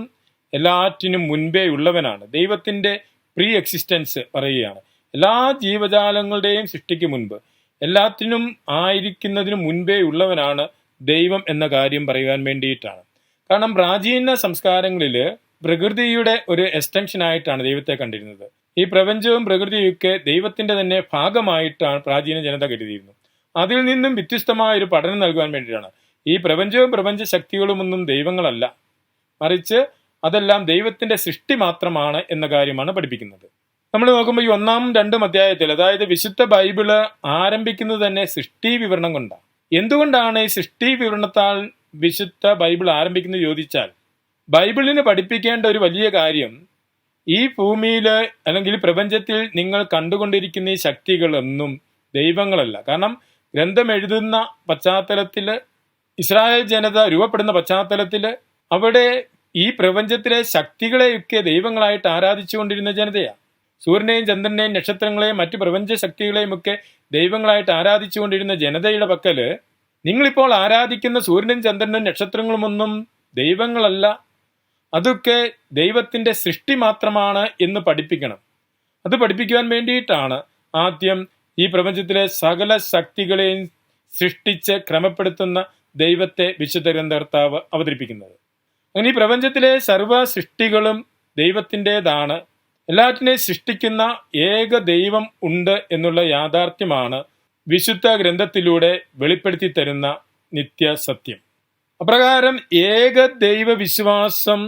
എല്ലാറ്റിനും മുൻപേ ഉള്ളവനാണ്. ദൈവത്തിന്റെ പ്രീ എക്സിസ്റ്റൻസ് പറയുകയാണ്. എല്ലാ ജീവജാലങ്ങളുടെയും സൃഷ്ടിക്ക് മുൻപ്, എല്ലാത്തിനും ആയിരിക്കുന്നതിന് മുൻപേ ഉള്ളവനാണ് ദൈവം എന്ന കാര്യം പറയുവാൻ വേണ്ടിയിട്ടാണ്. കാരണം പ്രാചീന സംസ്കാരങ്ങളിൽ പ്രകൃതിയുടെ ഒരു എക്സ്റ്റൻഷൻ ആയിട്ടാണ് ദൈവത്തെ കണ്ടിരുന്നത്. ഈ പ്രപഞ്ചവും പ്രകൃതിയൊക്കെ ദൈവത്തിന്റെ തന്നെ ഭാഗമായിട്ടാണ് പ്രാചീന ജനത കരുതിയിരുന്നത്. അതിൽ നിന്നും വ്യത്യസ്തമായ ഒരു പഠനം നൽകുവാൻ വേണ്ടിയിട്ടാണ്. ഈ പ്രപഞ്ചവും പ്രപഞ്ച ശക്തികളുമൊന്നും ദൈവങ്ങളല്ല, മറിച്ച് അതെല്ലാം ദൈവത്തിന്റെ സൃഷ്ടി മാത്രമാണ് എന്ന കാര്യമാണ് പഠിപ്പിക്കുന്നത്. നമ്മൾ നോക്കുമ്പോൾ ഈ 1-ാം 2-ം അധ്യായത്തിൽ, അതായത് വിശുദ്ധ ബൈബിള് ആരംഭിക്കുന്നത് തന്നെ സൃഷ്ടി വിവരണം കൊണ്ടാണ്. എന്തുകൊണ്ടാണ് ഈ സൃഷ്ടി വിവരണത്താൽ വിശുദ്ധ ബൈബിൾ ആരംഭിക്കുന്നത് ചോദിച്ചാൽ, ബൈബിളിന് പഠിപ്പിക്കേണ്ട ഒരു വലിയ കാര്യം, ഈ ഭൂമിയിൽ അല്ലെങ്കിൽ പ്രപഞ്ചത്തിൽ നിങ്ങൾ കണ്ടുകൊണ്ടിരിക്കുന്ന ഈ ശക്തികളൊന്നും ദൈവങ്ങളല്ല. കാരണം ഗ്രന്ഥം എഴുതുന്ന പശ്ചാത്തലത്തിൽ, ഇസ്രായേൽ ജനത രൂപപ്പെടുന്ന പശ്ചാത്തലത്തിൽ, അവിടെ ഈ പ്രപഞ്ചത്തിലെ ശക്തികളെയൊക്കെ ദൈവങ്ങളായിട്ട് ആരാധിച്ചുകൊണ്ടിരുന്ന ജനതയാണ്. സൂര്യനെയും ചന്ദ്രനെയും നക്ഷത്രങ്ങളെയും മറ്റു പ്രപഞ്ച ശക്തികളെയും ഒക്കെ ദൈവങ്ങളായിട്ട് ആരാധിച്ചുകൊണ്ടിരുന്ന ജനതയുടെ പക്കല് നിങ്ങളിപ്പോൾ ആരാധിക്കുന്ന സൂര്യനും ചന്ദ്രനും നക്ഷത്രങ്ങളുമൊന്നും ദൈവങ്ങളല്ല, അതൊക്കെ ദൈവത്തിന്റെ സൃഷ്ടി മാത്രമാണ് എന്ന് പഠിപ്പിക്കണം. അത് പഠിപ്പിക്കുവാൻ വേണ്ടിയിട്ടാണ് ആദ്യം ഈ പ്രപഞ്ചത്തിലെ സകല ശക്തികളെയും സൃഷ്ടിച്ച് ക്രമപ്പെടുത്തുന്ന ദൈവത്തെ വിശുദ്ധ ഗ്രന്ഥകർത്താവ് അവതരിപ്പിക്കുന്നത്. അങ്ങനെ ഈ പ്രപഞ്ചത്തിലെ സർവ്വ സൃഷ്ടികളും ദൈവത്തിൻ്റെതാണ്. എല്ലാറ്റിനെയും സൃഷ്ടിക്കുന്ന ഏക ദൈവം ഉണ്ട് എന്നുള്ള യാഥാർത്ഥ്യമാണ് വിശുദ്ധ ഗ്രന്ഥത്തിലൂടെ വെളിപ്പെടുത്തി തരുന്ന നിത്യസത്യം. അപ്രകാരം ഏക ദൈവ വിശ്വാസം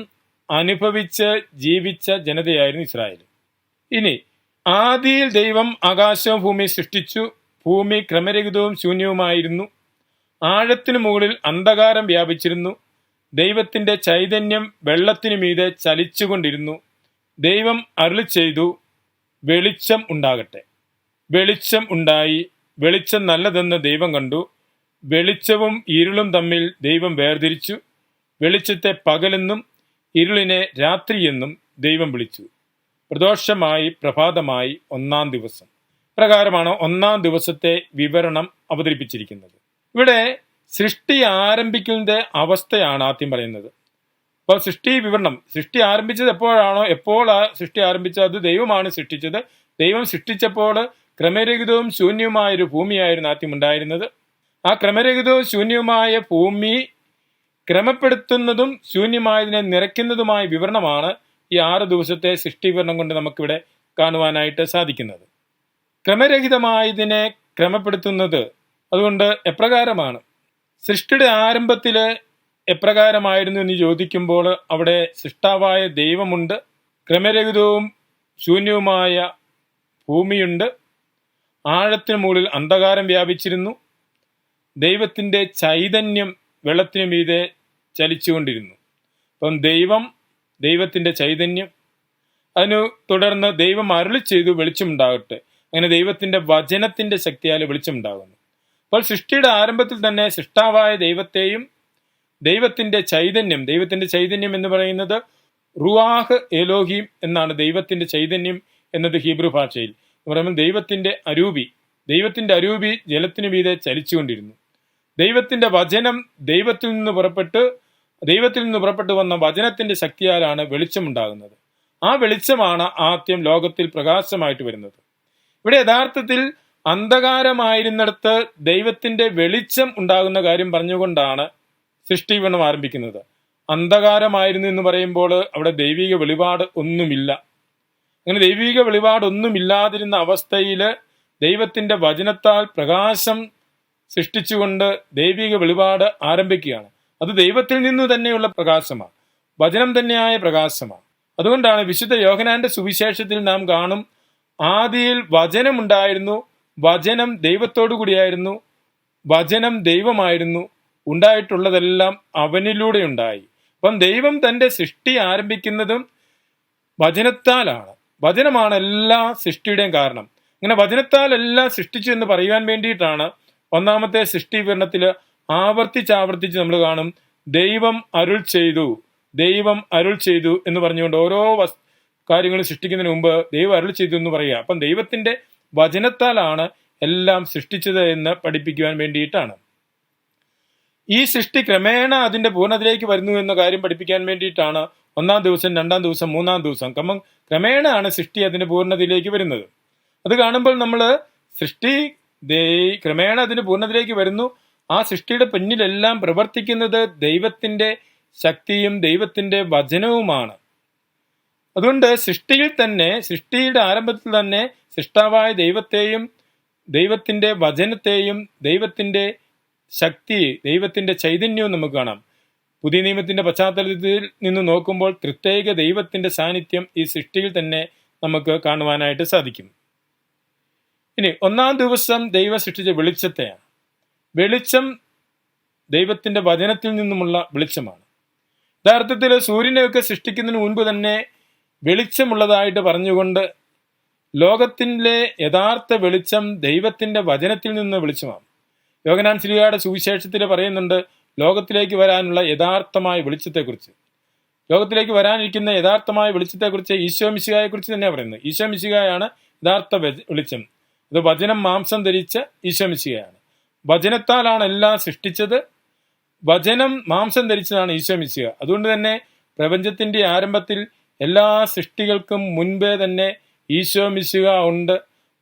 അനുഭവിച്ച് ജീവിച്ച ജനതയായിരുന്നു ഇസ്രായേൽ. ഇനി ആദിയിൽ ദൈവം ആകാശവും ഭൂമിയും സൃഷ്ടിച്ചു. ഭൂമി ക്രമരഹിതവും ശൂന്യവുമായിരുന്നു. ആഴത്തിനു മുകളിൽ അന്ധകാരം വ്യാപിച്ചിരുന്നു. ദൈവത്തിന്റെ ചൈതന്യം വെള്ളത്തിനു മീതെ ചലിച്ചുകൊണ്ടിരുന്നു. ദൈവം അരുളി ചെയ്തു, വെളിച്ചം ഉണ്ടാകട്ടെ. വെളിച്ചം ഉണ്ടായി. വെളിച്ചം നല്ലതെന്ന് ദൈവം കണ്ടു. വെളിച്ചവും ഇരുളും തമ്മിൽ ദൈവം വേർതിരിച്ചു. വെളിച്ചത്തെ പകലെന്നും ഇരുളിനെ രാത്രിയെന്നും ദൈവം വിളിച്ചു. പ്രദോഷമായി പ്രഭാതമായി 1-ാം ദിവസം. പ്രകാരമാണ് 1-ാം ദിവസത്തെ വിവരണം അവതരിപ്പിച്ചിരിക്കുന്നത്. ഇവിടെ സൃഷ്ടി ആരംഭിക്കുന്ന അവസ്ഥയാണ് ആദ്യം പറയുന്നത്. അപ്പോൾ സൃഷ്ടി വിവരണം, സൃഷ്ടി ആരംഭിച്ചത് എപ്പോഴാണോ, എപ്പോൾ ആ സൃഷ്ടി ആരംഭിച്ചത്, അത് ദൈവമാണ് സൃഷ്ടിച്ചത്. ദൈവം സൃഷ്ടിച്ചപ്പോൾ ക്രമരഹിതവും ശൂന്യവുമായ ഒരു ഭൂമിയായിരുന്നു ആദ്യം ഉണ്ടായിരുന്നത്. ആ ക്രമരഹിതവും ശൂന്യവുമായ ഭൂമി ക്രമപ്പെടുത്തുന്നതും ശൂന്യമായതിനെ നിറയ്ക്കുന്നതുമായ വിവരണമാണ് ഈ 6 ദിവസത്തെ സൃഷ്ടി വിവരണം കൊണ്ട് നമുക്കിവിടെ കാണുവാനായിട്ട് സാധിക്കുന്നത്. ക്രമരഹിതമായതിനെ ക്രമപ്പെടുത്തുന്നത് അതുകൊണ്ട് എപ്രകാരമാണ്, സൃഷ്ടിയുടെ ആരംഭത്തിൽ എപ്രകാരമായിരുന്നു എന്ന് ചോദിക്കുമ്പോൾ അവിടെ സൃഷ്ടാവായ ദൈവമുണ്ട്, ക്രമരഹിതവും ശൂന്യവുമായ ഭൂമിയുണ്ട്, ആഴത്തിനു മുകളിൽ അന്ധകാരം വ്യാപിച്ചിരുന്നു, ദൈവത്തിൻ്റെ ചൈതന്യം വെള്ളത്തിനു മീതെ ചലിച്ചുകൊണ്ടിരുന്നു. അപ്പം ദൈവത്തിൻ്റെ ചൈതന്യം, അതിനു തുടർന്ന് ദൈവം അരുളി ചെയ്തു വെളിച്ചമുണ്ടാകട്ടെ. അങ്ങനെ ദൈവത്തിൻ്റെ വചനത്തിൻ്റെ ശക്തിയാൽ വെളിച്ചമുണ്ടാകുന്നു. അപ്പോൾ സൃഷ്ടിയുടെ ആരംഭത്തിൽ തന്നെ സൃഷ്ടാവായ ദൈവത്തെയും ദൈവത്തിൻ്റെ ചൈതന്യം എന്ന് പറയുന്നത് റുവാഹ് എലോഹീം എന്നാണ്. ദൈവത്തിൻ്റെ ചൈതന്യം എന്നത് ഹീബ്രു ഭാഷയിൽ പറയുമ്പോൾ ദൈവത്തിൻ്റെ അരൂപി ജലത്തിനു മീതെ ചലിച്ചുകൊണ്ടിരുന്നു. ദൈവത്തിൻ്റെ വചനം ദൈവത്തിൽ നിന്ന് പുറപ്പെട്ടു വന്ന വചനത്തിൻ്റെ ശക്തിയാലാണ് വെളിച്ചമുണ്ടാകുന്നത്. ആ വെളിച്ചമാണ് ആദ്യം ലോകത്തിൽ പ്രകാശമായിട്ട് വരുന്നത്. ഇവിടെ യഥാർത്ഥത്തിൽ അന്ധകാരമായിരുന്നിടത്ത് ദൈവത്തിൻ്റെ വെളിച്ചം ഉണ്ടാകുന്ന കാര്യം പറഞ്ഞുകൊണ്ടാണ് സൃഷ്ടിവിവരണം ആരംഭിക്കുന്നത്. അന്ധകാരമായിരുന്നു എന്ന് പറയുമ്പോൾ അവിടെ ദൈവിക വെളിപാട് ഒന്നുമില്ല. അങ്ങനെ ദൈവിക വെളിപാട് ഒന്നുമില്ലാതിരുന്ന അവസ്ഥയിൽ ദൈവത്തിന്റെ വചനത്താൽ പ്രകാശം സൃഷ്ടിച്ചുകൊണ്ട് ദൈവിക വെളിപാട് ആരംഭിക്കുകയാണ്. അത് ദൈവത്തിൽ നിന്നു തന്നെയുള്ള പ്രകാശമാണ്, വചനം തന്നെയായ പ്രകാശമാണ്. അതുകൊണ്ടാണ് വിശുദ്ധ യോഹന്നാന്റെ സുവിശേഷത്തിൽ നാം കാണും, ആദിയിൽ വചനമുണ്ടായിരുന്നു, വചനം ദൈവത്തോടു കൂടിയായിരുന്നു, വചനം ദൈവമായിരുന്നു, ഉണ്ടായിട്ടുള്ളതെല്ലാം അവനിലൂടെ ഉണ്ടായി. അപ്പം ദൈവം തന്റെ സൃഷ്ടി ആരംഭിക്കുന്നതും വചനത്താലാണ്. വചനമാണ് എല്ലാ സൃഷ്ടിയുടെയും കാരണം. അങ്ങനെ വചനത്താൽ എല്ലാം സൃഷ്ടിച്ചു എന്ന് പറയുവാൻ വേണ്ടിയിട്ടാണ് ഒന്നാമത്തെ സൃഷ്ടി വിവരണത്തിൽ ആവർത്തിച്ച് നമ്മൾ കാണും, ദൈവം അരുൾ ചെയ്തു, ദൈവം അരുൾ ചെയ്തു എന്ന് പറഞ്ഞുകൊണ്ട് ഓരോ കാര്യങ്ങളും സൃഷ്ടിക്കുന്നതിന് മുമ്പ് ദൈവം അരുൾ ചെയ്തു എന്ന് പറയുക. അപ്പം ദൈവത്തിന്റെ വചനത്താലാണ് എല്ലാം സൃഷ്ടിച്ചത് എന്ന് പഠിപ്പിക്കുവാൻ വേണ്ടിയിട്ടാണ്. ഈ സൃഷ്ടി ക്രമേണ അതിന്റെ പൂർണ്ണതയിലേക്ക് വരുന്നു എന്ന കാര്യം പഠിപ്പിക്കാൻ വേണ്ടിയിട്ടാണ് ഒന്നാം ദിവസം, രണ്ടാം ദിവസം, മൂന്നാം ദിവസം ക്രമേണ ആണ് സൃഷ്ടി അതിന്റെ പൂർണ്ണതയിലേക്ക് വരുന്നത്. അത് കാണുമ്പോൾ നമ്മൾ സൃഷ്ടി ക്രമേണ അതിന്റെ പൂർണ്ണതയിലേക്ക് വരുന്നു. ആ സൃഷ്ടിയുടെ പിന്നിലെല്ലാം പ്രവർത്തിക്കുന്നത് ദൈവത്തിന്റെ ശക്തിയും ദൈവത്തിന്റെ വചനവുമാണ്. അതുകൊണ്ട് സൃഷ്ടിയുടെ ആരംഭത്തിൽ തന്നെ സൃഷ്ടാവായ ദൈവത്തെയും ദൈവത്തിന്റെ വചനത്തെയും ദൈവത്തിന്റെ ശക്തി, ദൈവത്തിന്റെ ചൈതന്യവും നമുക്ക് കാണാം. പുതിയ നിയമത്തിന്റെ പശ്ചാത്തലത്തിൽ നിന്ന് നോക്കുമ്പോൾ ത്രിത്വൈക ദൈവത്തിന്റെ സാന്നിധ്യം ഈ സൃഷ്ടിയിൽ തന്നെ നമുക്ക് കാണുവാനായിട്ട് സാധിക്കും. ഇനി ഒന്നാം ദിവസം ദൈവം സൃഷ്ടിച്ച വെളിച്ചത്തെയാണ്. വെളിച്ചം ദൈവത്തിന്റെ വചനത്തിൽ നിന്നുമുള്ള വെളിച്ചമാണ്. യഥാർത്ഥത്തിൽ സൂര്യനെയൊക്കെ സൃഷ്ടിക്കുന്നതിന് മുൻപ് തന്നെ വെളിച്ചമുള്ളതായിട്ട് പറഞ്ഞുകൊണ്ട് ലോകത്തിൻ്റെ യഥാർത്ഥ വെളിച്ചം ദൈവത്തിന്റെ വചനത്തിൽ നിന്ന് വെളിച്ചമാണ്. യോഹന്നാൻ ശ്ലീഹായുടെ സുവിശേഷത്തിൽ പറയുന്നുണ്ട് ലോകത്തിലേക്ക് വരാനുള്ള യഥാർത്ഥമായ വെളിച്ചത്തെക്കുറിച്ച്. ലോകത്തിലേക്ക് വരാനിരിക്കുന്ന യഥാർത്ഥമായ വെളിച്ചത്തെക്കുറിച്ച് ഈശോ മിശിഹായെക്കുറിച്ച് തന്നെയാണ് പറയുന്നത്. ഈശോ മിശിഹായാണ് യഥാർത്ഥ വെളിച്ചം. അത് വചനം മാംസം ധരിച്ച ഈശോ മിശിഹായാണ്. വചനത്താലാണ് എല്ലാം സൃഷ്ടിച്ചത്, വചനം മാംസം ധരിച്ചതാണ് ഈശോ മിശിഹ. അതുകൊണ്ട് തന്നെ പ്രപഞ്ചത്തിന്റെ ആരംഭത്തിൽ എല്ലാ സൃഷ്ടികൾക്കും മുൻപേ തന്നെ ഈശോ മിശിഹ ഉണ്ട്,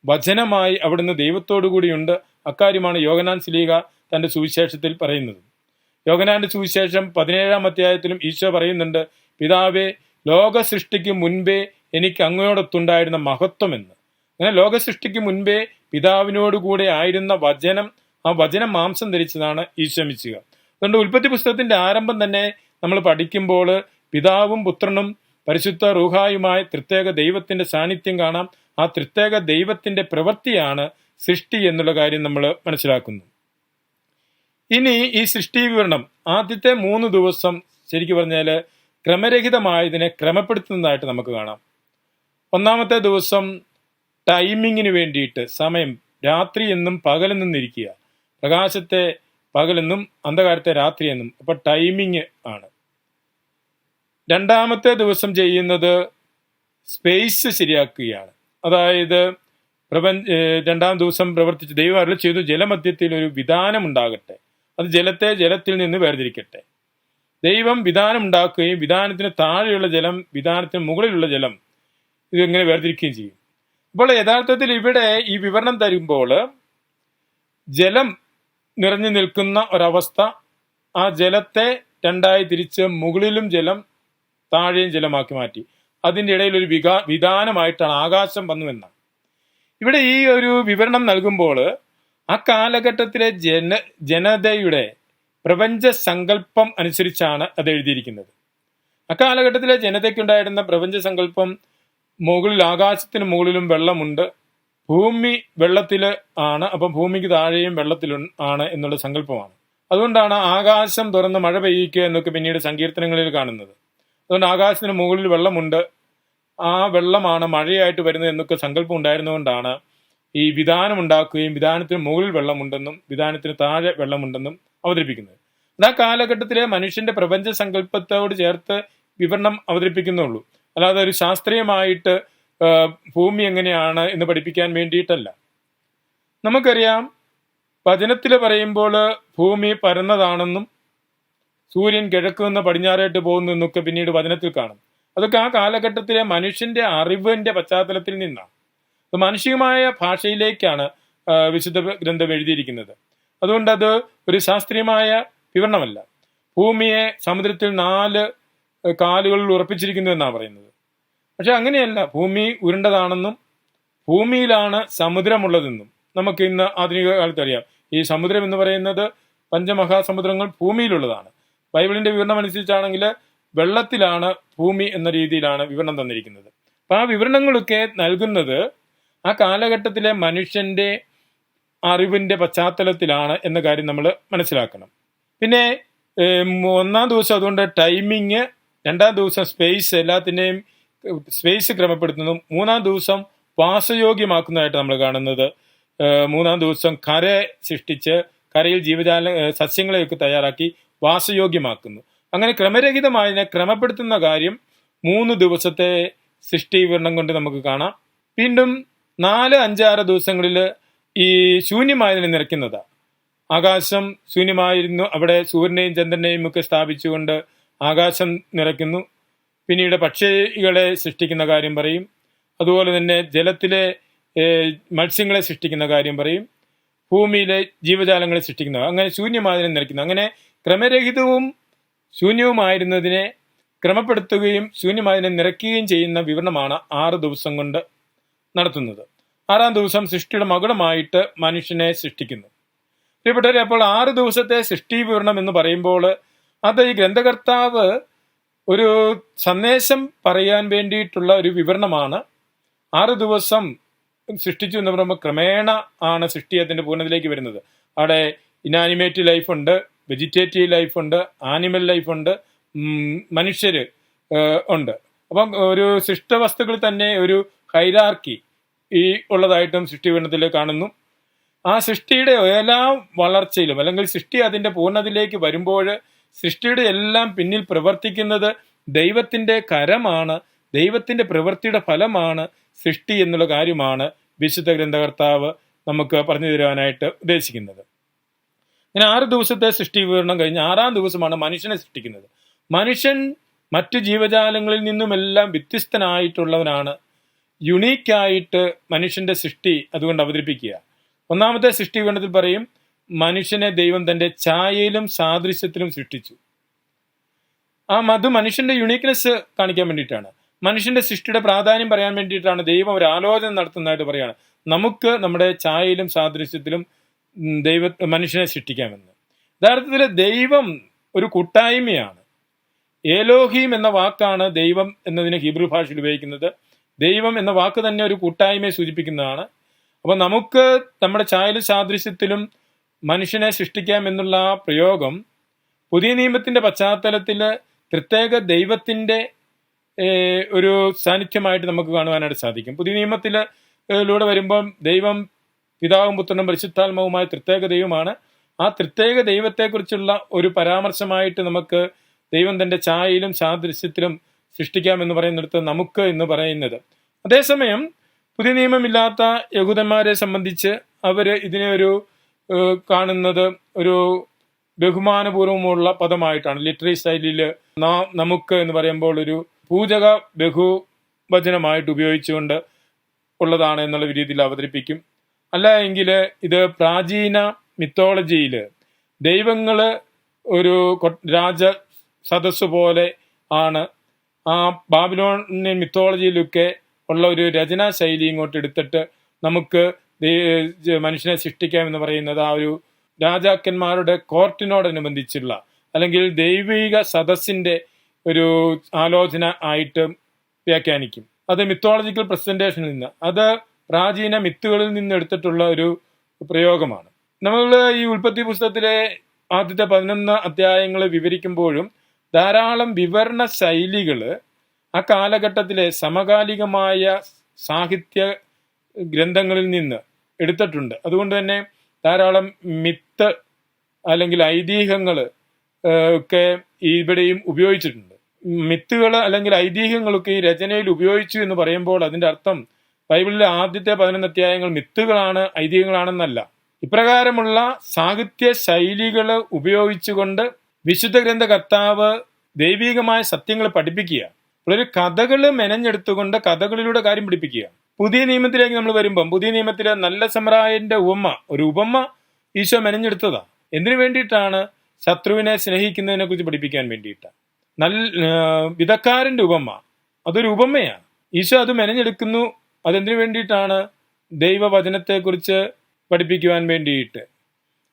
വചനമായി അവിടുന്ന് ദൈവത്തോടു കൂടിയുണ്ട്. അക്കാര്യമാണ് യോഹന്നാൻ ശ്ലീഹ തന്റെ സുവിശേഷത്തിൽ പറയുന്നത്. യോഹന്നാന്റെ സുവിശേഷം 17-ാം അധ്യായത്തിലും ഈശോ പറയുന്നുണ്ട്, പിതാവേ, ലോക സൃഷ്ടിക്ക് മുൻപേ എനിക്ക് അങ്ങയോടൊത്തുണ്ടായിരുന്ന മഹത്വം എന്ന്. അങ്ങനെ ലോക സൃഷ്ടിക്ക് മുൻപേ പിതാവിനോടുകൂടെ ആയിരുന്ന വചനം, ആ വചനം മാംസം ധരിച്ചതാണ് ഈശോ മിശിഹ. അതുകൊണ്ട് ഉൽപ്പത്തി പുസ്തകത്തിന്റെ ആരംഭം തന്നെ നമ്മൾ പഠിക്കുമ്പോൾ പിതാവും പുത്രനും പരിശുദ്ധ റൂഹായുമായ ത്രിത്വൈക ദൈവത്തിന്റെ സാന്നിധ്യം കാണാം. ആ ത്രിത്വൈക ദൈവത്തിന്റെ പ്രവൃത്തിയാണ് സൃഷ്ടി എന്നുള്ള കാര്യം നമ്മൾ മനസ്സിലാക്കുന്നു. ഇനി ഈ സൃഷ്ടി വിവരണം ആദ്യത്തെ 3 ദിവസം ശരിക്കും പറഞ്ഞാൽ ക്രമരഹിതമായതിനെ ക്രമപ്പെടുത്തുന്നതായിട്ട് നമുക്ക് കാണാം. ഒന്നാമത്തെ ദിവസം ടൈമിങ്ങിന് വേണ്ടിയിട്ട് സമയം രാത്രി എന്നും പകലെന്നും ഇരിക്കുക, പ്രകാശത്തെ പകലെന്നും അന്ധകാരത്തെ രാത്രി എന്നും, അപ്പൊ ടൈമിങ് ആണ്. രണ്ടാമത്തെ ദിവസം ചെയ്യുന്നത് സ്പേസ് ശരിയാക്കുകയാണ്. അതായത് രണ്ടാം ദിവസം പ്രവർത്തിച്ച് ദൈവം അരുളി ചെയ്തു, ജലമധ്യത്തിൽ ഒരു വിധാനം ഉണ്ടാകട്ടെ, അത് ജലത്തെ ജലത്തിൽ നിന്ന് വേർതിരിക്കട്ടെ. ദൈവം വിധാനം ഉണ്ടാക്കുകയും വിധാനത്തിന് താഴെയുള്ള ജലം വിധാനത്തിന് മുകളിലുള്ള ജലം ഇതിങ്ങനെ വേർതിരിക്കുകയും ചെയ്യും. അപ്പോൾ യഥാർത്ഥത്തിൽ ഇവിടെ ഈ വിവരണം തരുമ്പോൾ ജലം നിറഞ്ഞു നിൽക്കുന്ന ഒരവസ്ഥ, ആ ജലത്തെ രണ്ടായി തിരിച്ച് മുകളിലും ജലം താഴെയും ജലമാക്കി മാറ്റി. അതിൻ്റെ ഇടയിൽ ഒരു വിധാനമായിട്ടാണ് ആകാശം വന്നുവെന്നാണ്. ഇവിടെ ഈ ഒരു വിവരണം നൽകുമ്പോൾ ആ കാലഘട്ടത്തിലെ ജനതയുടെ പ്രപഞ്ച സങ്കല്പം അനുസരിച്ചാണ് അത് എഴുതിയിരിക്കുന്നത്. അക്കാലഘട്ടത്തിലെ ജനതയ്ക്കുണ്ടായിരുന്ന പ്രപഞ്ച സങ്കല്പം മുകളിൽ, ആകാശത്തിന് മുകളിലും വെള്ളമുണ്ട്, ഭൂമി വെള്ളത്തിൽ ആണ്, അപ്പം ഭൂമിക്ക് താഴെയും വെള്ളത്തിൽ ആണ് എന്നുള്ള സങ്കല്പമാണ്. അതുകൊണ്ടാണ് ആകാശം തുറന്ന് മഴ പെയ്യിക്കുക എന്നൊക്കെ പിന്നീട് സങ്കീർത്തനങ്ങളിൽ കാണുന്നത്. അതുകൊണ്ട് ആകാശത്തിന് മുകളിൽ വെള്ളമുണ്ട്, ആ വെള്ളമാണ് മഴയായിട്ട് വരുന്നത് എന്നൊക്കെ സങ്കല്പം ഉണ്ടായിരുന്നുകൊണ്ടാണ് ഈ വിധാനം ഉണ്ടാക്കുകയും വിധാനത്തിന് മുകളിൽ വെള്ളമുണ്ടെന്നും വിധാനത്തിന് താഴെ വെള്ളമുണ്ടെന്നും അവതരിപ്പിക്കുന്നത്. അത് ആ കാലഘട്ടത്തിലെ മനുഷ്യന്റെ പ്രപഞ്ച സങ്കല്പത്തോട് ചേർത്ത് വിവരണം അവതരിപ്പിക്കുന്നുള്ളൂ. അല്ലാതെ ഒരു ശാസ്ത്രീയമായിട്ട് ഭൂമി എങ്ങനെയാണ് എന്ന് പഠിപ്പിക്കാൻ വേണ്ടിയിട്ടല്ല. നമുക്കറിയാം, വചനത്തിൽ പറയുമ്പോൾ ഭൂമി പരന്നതാണെന്നും സൂര്യൻ കിഴക്ക് നിന്ന് പടിഞ്ഞാറായിട്ട് പോകുന്നു എന്നൊക്കെ പിന്നീട് വചനത്തിൽ കാണും. അതൊക്കെ ആ കാലഘട്ടത്തിലെ മനുഷ്യന്റെ അറിവിന്റെ പശ്ചാത്തലത്തിൽ നിന്നാണ്. അത് മാനുഷികമായ ഭാഷയിലേക്കാണ് വിശുദ്ധ ഗ്രന്ഥം എഴുതിയിരിക്കുന്നത്. അതുകൊണ്ട് അത് ഒരു ശാസ്ത്രീയമായ വിവരണമല്ല. ഭൂമിയെ സമുദ്രത്തിൽ 4 കാലുകളിൽ ഉറപ്പിച്ചിരിക്കുന്നു എന്നാണ് പറയുന്നത്. പക്ഷെ അങ്ങനെയല്ല, ഭൂമി ഉരുണ്ടതാണെന്നും ഭൂമിയിലാണ് സമുദ്രമുള്ളതെന്നും നമുക്ക് ഇന്ന് ആധുനിക കാലത്ത് അറിയാം. ഈ സമുദ്രം എന്ന് പറയുന്നത് പഞ്ചമഹാസമുദ്രങ്ങൾ ഭൂമിയിലുള്ളതാണ്. ബൈബിളിന്റെ വിവരണം അനുസരിച്ചാണെങ്കിൽ വെള്ളത്തിലാണ് ഭൂമി എന്ന രീതിയിലാണ് വിവരണം തന്നിരിക്കുന്നത്. അപ്പൊ ആ വിവരണങ്ങളൊക്കെ നൽകുന്നത് ആ കാലഘട്ടത്തിലെ മനുഷ്യന്റെ അറിവിന്റെ പശ്ചാത്തലത്തിലാണ് എന്ന കാര്യം നമ്മൾ മനസ്സിലാക്കണം. പിന്നെ 1-ാം ദിവസം അതുകൊണ്ട് ടൈമിങ്, 2-ാം ദിവസം സ്പേസ്, എല്ലാത്തിൻ്റെയും സ്പേസ് ക്രമപ്പെടുത്തുന്നു. 3-ാം ദിവസം വാസയോഗ്യമാക്കുന്നതായിട്ട് നമ്മൾ കാണുന്നത്. 3-ാം ദിവസം കര സൃഷ്ടിച്ച് കരയിൽ സസ്യങ്ങളെയൊക്കെ തയ്യാറാക്കി വാസയോഗ്യമാക്കുന്നു. അങ്ങനെ ക്രമരഹിതമായതിനെ ക്രമപ്പെടുത്തുന്ന കാര്യം 3 ദിവസത്തെ സൃഷ്ടി വിവരണം കൊണ്ട് നമുക്ക് കാണാം. വീണ്ടും 4, 5, 6 ദിവസങ്ങളിൽ ഈ ശൂന്യമായതിനെ നിറയ്ക്കുന്നതാണ്. ആകാശം ശൂന്യമായിരുന്നു, അവിടെ സൂര്യനെയും ചന്ദ്രനെയും ഒക്കെ സ്ഥാപിച്ചുകൊണ്ട് ആകാശം നിറയ്ക്കുന്നു. പിന്നീട് പക്ഷികളെ സൃഷ്ടിക്കുന്ന കാര്യം പറയും. അതുപോലെ തന്നെ ജലത്തിലെ മത്സ്യങ്ങളെ സൃഷ്ടിക്കുന്ന കാര്യം പറയും. ഭൂമിയിലെ ജീവജാലങ്ങളെ സൃഷ്ടിക്കുന്ന, അങ്ങനെ ശൂന്യമായതിനെ നിറയ്ക്കുന്നു. അങ്ങനെ ക്രമരഹിതവും ശൂന്യവുമായിരുന്നതിനെ ക്രമപ്പെടുത്തുകയും ശൂന്യമായതിനെ നിറയ്ക്കുകയും ചെയ്യുന്ന വിവരണമാണ് 6 ദിവസം കൊണ്ട് നടത്തുന്നത്. 6-ാം ദിവസം സൃഷ്ടിയുടെ മകുടമായിട്ട് മനുഷ്യനെ സൃഷ്ടിക്കുന്നു. പ്രിയപ്പെട്ടവരെ, അപ്പോൾ 6 ദിവസത്തെ സൃഷ്ടി വിവരണം എന്ന് പറയുമ്പോൾ അത് ഈ ഗ്രന്ഥകർത്താവ് ഒരു സന്ദേശം പറയാൻ വേണ്ടിയിട്ടുള്ള ഒരു വിവരണമാണ്. 6 ദിവസം സൃഷ്ടിച്ചു എന്ന് പറയുമ്പോൾ ക്രമേണ ആണ് സൃഷ്ടി അതിൻ്റെ പൂർണ്ണതയിലേക്ക് വരുന്നത്. അവിടെ ഇനാനിമേറ്റീവ് ലൈഫ് ഉണ്ട്, വെജിറ്റേറ്റീവ് ലൈഫ് ഉണ്ട്, ആനിമൽ ലൈഫ് ഉണ്ട്, മനുഷ്യർ ഉണ്ട്. അപ്പം ഒരു സൃഷ്ടവസ്തുക്കളിൽ തന്നെ ഒരു ഹൈറാർക്കി ഈ ഉള്ളതായിട്ടും സൃഷ്ടി വിവരണത്തിൽ കാണുന്നു. ആ സൃഷ്ടിയുടെ എല്ലാ വളർച്ചയിലും അല്ലെങ്കിൽ സൃഷ്ടി അതിൻ്റെ പൂർണ്ണതയിലേക്ക് വരുമ്പോൾ സൃഷ്ടിയുടെ എല്ലാം പിന്നിൽ പ്രവർത്തിക്കുന്നത് ദൈവത്തിൻ്റെ കരമാണ്, ദൈവത്തിൻ്റെ പ്രവൃത്തിയുടെ ഫലമാണ് സൃഷ്ടി എന്നുള്ള കാര്യമാണ് വിശുദ്ധ ഗ്രന്ഥകർത്താവ് നമുക്ക് പറഞ്ഞു തരുവാനായിട്ട് ഉദ്ദേശിക്കുന്നത്. ഇങ്ങനെ 6 ദിവസത്തെ സൃഷ്ടി വിവരണം കഴിഞ്ഞ് 6-ാം ദിവസമാണ് മനുഷ്യനെ സൃഷ്ടിക്കുന്നത്. മനുഷ്യൻ മറ്റു ജീവജാലങ്ങളിൽ നിന്നുമെല്ലാം വ്യത്യസ്തനായിട്ടുള്ളവനാണ്. യുണീക്കായിട്ട് മനുഷ്യന്റെ സൃഷ്ടി അതുകൊണ്ട് അവതരിപ്പിക്കുക. 1-ാമത്തെ സൃഷ്ടി വിവരണത്തിൽ പറയും, മനുഷ്യനെ ദൈവം തൻ്റെ ഛായയിലും സാദൃശ്യത്തിലും സൃഷ്ടിച്ചു. അത് മനുഷ്യന്റെ യുണീക്നെസ് കാണിക്കാൻ വേണ്ടിയിട്ടാണ്, മനുഷ്യന്റെ സൃഷ്ടിയുടെ പ്രാധാന്യം പറയാൻ വേണ്ടിയിട്ടാണ് ദൈവം ഒരു ആലോചന നടത്തുന്നതായിട്ട് പറയാണ്. നമുക്ക് നമ്മുടെ ഛായയിലും സാദൃശ്യത്തിലും മനുഷ്യനെ സൃഷ്ടിക്കാമെന്ന്. യഥാർത്ഥത്തിൽ ദൈവം ഒരു കൂട്ടായ്മയാണ്. ഏലോഹീം എന്ന വാക്കാണ് ദൈവം എന്നതിന് ഹീബ്രു ഭാഷയിൽ ഉപയോഗിക്കുന്നത്. ദൈവം എന്ന വാക്ക് തന്നെ ഒരു കൂട്ടായ്മയെ സൂചിപ്പിക്കുന്നതാണ്. അപ്പോൾ നമുക്ക് നമ്മുടെ ഛായയിലും സാദൃശ്യത്തിലും മനുഷ്യനെ സൃഷ്ടിക്കാം എന്നുള്ള ആ പ്രയോഗം പുതിയ നിയമത്തിന്റെ പശ്ചാത്തലത്തിൽ പ്രത്യേക ദൈവത്തിന്റെ ഒരു സാന്നിധ്യമായിട്ട് നമുക്ക് കാണുവാനായിട്ട് സാധിക്കും. പുതിയ നിയമത്തിലൂടെ വരുമ്പം ദൈവം പിതാവും പുത്രനും പരിശുദ്ധാത്മാവുമായ പ്രത്യേക ദൈവമാണ്. ആ പ്രത്യേക ദൈവത്തെക്കുറിച്ചുള്ള ഒരു പരാമർശമായിട്ട് നമുക്ക് ദൈവം തൻ്റെ ഛായയിലും സാദൃശ്യത്തിലും സൃഷ്ടിക്കാമെന്ന് പറയുന്നിടത്ത് നമുക്ക് എന്ന് പറയുന്നത്. അതേസമയം പുതിയ നിയമമില്ലാത്ത യഹൂദന്മാരെ സംബന്ധിച്ച് അവർ ഇതിനെ ഒരു കാണുന്നത് ഒരു ബഹുമാനപൂർവമുള്ള പദമായിട്ടാണ്. ലിറ്റററി സ്റ്റൈലിൽ നമുക്ക് എന്ന് പറയുമ്പോൾ ഒരു പൂജക ബഹുവചനമായിട്ട് ഉപയോഗിച്ചുകൊണ്ട് ഉള്ളതാണ് എന്നുള്ള രീതിയിൽ അവതരിപ്പിക്കും. അല്ല എങ്കിൽ ഇത് പ്രാചീന മിത്തോളജിയിൽ ദൈവങ്ങൾ ഒരു രാജ സദസ് പോലെ ആണ്. ആ ബാബിലോണിയൻ മിത്തോളജിയിലൊക്കെ ഉള്ള ഒരു രചനാ ശൈലി ഇങ്ങോട്ട് എടുത്തിട്ട് നമുക്ക് മനുഷ്യനെ സൃഷ്ടിക്കാമെന്ന് പറയുന്നത് ആ ഒരു രാജാക്കന്മാരുടെ കോർട്ടിനോടനുബന്ധിച്ചുള്ള അല്ലെങ്കിൽ ദൈവിക സദസ്സിന്റെ ഒരു ആലോചന ആയിട്ട് വ്യാഖ്യാനിക്കും. അത് മിത്തോളജിക്കൽ പ്രസന്റേഷനിൽ നിന്ന്, അത് പ്രാചീന മിത്തുകളിൽ നിന്ന് എടുത്തിട്ടുള്ള ഒരു പ്രയോഗമാണ്. നമ്മൾ ഈ ഉൽപ്പത്തി പുസ്തകത്തിലെ ആദ്യത്തെ 11 അധ്യായങ്ങൾ വിവരിക്കുമ്പോഴും ധാരാളം വിവരണ ശൈലികൾ ആ കാലഘട്ടത്തിലെ സമകാലികമായ സാഹിത്യ ഗ്രന്ഥങ്ങളിൽ നിന്ന് എടുത്തിട്ടുണ്ട്. അതുകൊണ്ട് തന്നെ ധാരാളം മിത്ത് അല്ലെങ്കിൽ ഐതിഹ്യങ്ങൾ ഒക്കെ ഇവിടെയും ഉപയോഗിച്ചിട്ടുണ്ട്. മിത്തുകൾ അല്ലെങ്കിൽ ഐതിഹ്യങ്ങളൊക്കെ ഈ രചനയിൽ ഉപയോഗിച്ചു എന്ന് പറയുമ്പോൾ അതിൻ്റെ അർത്ഥം ബൈബിളിലെ ആദ്യത്തെ 11 അധ്യായങ്ങൾ മിത്തുകളാണ്, ഐതിഹ്യങ്ങളാണെന്നല്ല. ഇപ്രകാരമുള്ള സാഹിത്യ ശൈലികൾ ഉപയോഗിച്ചുകൊണ്ട് വിശുദ്ധ ഗ്രന്ഥകർത്താവ് ദൈവികമായ സത്യങ്ങൾ പഠിപ്പിക്കുക. ഒരു കഥകൾ മെനഞ്ഞെടുത്തുകൊണ്ട് കഥകളിലൂടെ കാര്യം പഠിപ്പിക്കുക. പുതിയ നിയമത്തിലേക്ക് നമ്മൾ വരുമ്പം പുതിയ നിയമത്തിലെ നല്ല സമറായന്റെ ഒരു ഉപമ ഈശോ മെനഞ്ഞെടുത്തതാ. എന്തിനു വേണ്ടിയിട്ടാണ്? ശത്രുവിനെ സ്നേഹിക്കുന്നതിനെ കുറിച്ച് പഠിപ്പിക്കാൻ വേണ്ടിയിട്ടാണ്. വിധക്കാരൻ്റെ ഉപമ, അതൊരു ഉപമയാണ്. ഈശോ അത് മെനഞ്ഞെടുക്കുന്നു. അതെന്തിനു വേണ്ടിയിട്ടാണ്? ദൈവവചനത്തെക്കുറിച്ച് പഠിപ്പിക്കുവാൻ വേണ്ടിയിട്ട്.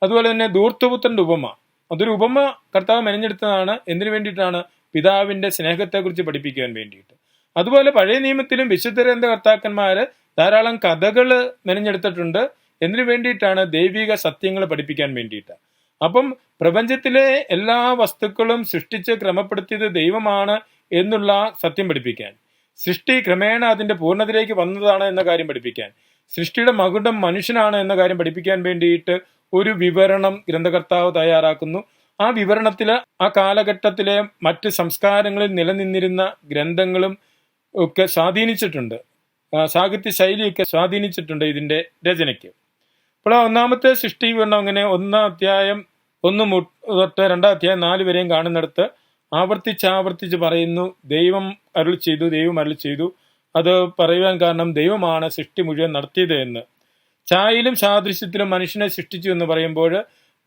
അതുപോലെ തന്നെ ധൂർത്തപുത്രൻ്റെ ഉപമ, അതൊരു ഉപമ കർത്താവ് മെനഞ്ഞെടുത്തതാണ്. എന്തിനു വേണ്ടിയിട്ടാണ്? പിതാവിൻ്റെ സ്നേഹത്തെക്കുറിച്ച് പഠിപ്പിക്കുവാൻ വേണ്ടിയിട്ട്. അതുപോലെ പഴയ നിയമത്തിലും വിശുദ്ധരന്ത കർത്താക്കന്മാര് ധാരാളം കഥകൾ മെനഞ്ഞെടുത്തിട്ടുണ്ട്. എന്തിനു വേണ്ടിയിട്ടാണ്? ദൈവിക സത്യങ്ങൾ പഠിപ്പിക്കാൻ വേണ്ടിയിട്ട്. അപ്പം പ്രപഞ്ചത്തിലെ എല്ലാ വസ്തുക്കളും സൃഷ്ടിച്ച് ക്രമപ്പെടുത്തിയത് ദൈവമാണ് എന്നുള്ള സത്യം പഠിപ്പിക്കാൻ, സൃഷ്ടി ക്രമേണ അതിന്റെ പൂർണ്ണതയിലേക്ക് വന്നതാണ് എന്ന കാര്യം പഠിപ്പിക്കാൻ, സൃഷ്ടിയുടെ മകുടം മനുഷ്യനാണ് എന്ന കാര്യം പഠിപ്പിക്കാൻ വേണ്ടിയിട്ട് ഒരു വിവരണം ഗ്രന്ഥകർത്താവ് തയ്യാറാക്കുന്നു. ആ വിവരണത്തിൽ ആ കാലഘട്ടത്തിലെ മറ്റ് സംസ്കാരങ്ങളിൽ നിലനിന്നിരുന്ന ഗ്രന്ഥങ്ങളും ഒക്കെ സ്വാധീനിച്ചിട്ടുണ്ട്, സാഹിത്യ ശൈലിയൊക്കെ സ്വാധീനിച്ചിട്ടുണ്ട് ഇതിന്റെ രചനയ്ക്ക്. അപ്പോൾ ഒന്നാമത്തെ സൃഷ്ടി വിവരണം അങ്ങനെ 1 അധ്യായം 1 തൊട്ട് 2 അധ്യായം 4 വരെയും കാണുന്നിടത്ത് ആവർത്തിച്ച് പറയുന്നു, ദൈവം അരുളി ചെയ്തു. അത് പറയുവാൻ കാരണം ദൈവമാണ് സൃഷ്ടി മുഴുവൻ നടത്തിയത് എന്ന്. ഛായയിലും സാദൃശ്യത്തിലും മനുഷ്യനെ സൃഷ്ടിച്ചു എന്ന് പറയുമ്പോൾ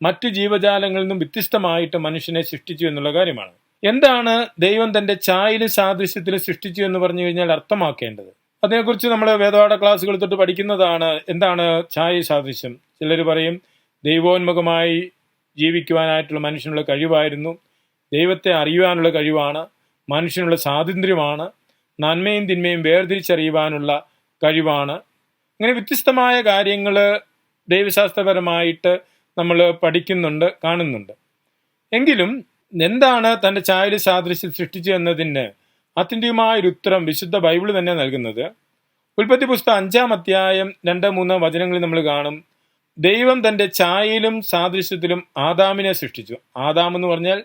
മറ്റു ജീവജാലങ്ങളിൽ നിന്നും വ്യത്യസ്തമായിട്ട് മനുഷ്യനെ സൃഷ്ടിച്ചു എന്നുള്ള കാര്യമാണ്. എന്താണ് ദൈവം തന്റെ ഛായയിലും സാദൃശ്യത്തിലും സൃഷ്ടിച്ചു എന്ന് പറഞ്ഞു കഴിഞ്ഞാൽ അർത്ഥമാക്കേണ്ടത്? അതിനെക്കുറിച്ച് നമ്മൾ വേദപാഠ ക്ലാസ്സുകൾ തൊട്ട് പഠിക്കുന്നതാണ്. എന്താണ് ഛായ സാദൃശ്യം? ചിലർ പറയും ദൈവോന്മുഖമായി ജീവിക്കുവാനായിട്ടുള്ള മനുഷ്യനുള്ള കഴിവായിരുന്നു, ദൈവത്തെ അറിയുവാനുള്ള കഴിവാണ്, മനുഷ്യനുള്ള സ്വാതന്ത്ര്യമാണ്, നന്മയും തിന്മയും വേർതിരിച്ചറിയുവാനുള്ള കഴിവാണ്. അങ്ങനെ വ്യത്യസ്തമായ കാര്യങ്ങൾ ദൈവശാസ്ത്രപരമായിട്ട് നമ്മൾ പഠിക്കുന്നുണ്ട്, കാണുന്നുണ്ട്. എങ്കിലും എന്താണ് തൻ്റെ ഛായയിൽ സാദൃശ്യം സൃഷ്ടിച്ചു എന്നതിന് ആത്യന്തികമായൊരു ഉത്തരം വിശുദ്ധ ബൈബിൾ തന്നെ നൽകുന്നത്. ഉൽപ്പത്തി പുസ്തകം 5-ാം അധ്യായം 2-3 വചനങ്ങളിൽ നമ്മൾ കാണും, ദൈവം തൻ്റെ ഛായയിലും സാദൃശ്യത്തിലും ആദാമിനെ സൃഷ്ടിച്ചു. ആദാം എന്ന് പറഞ്ഞാൽ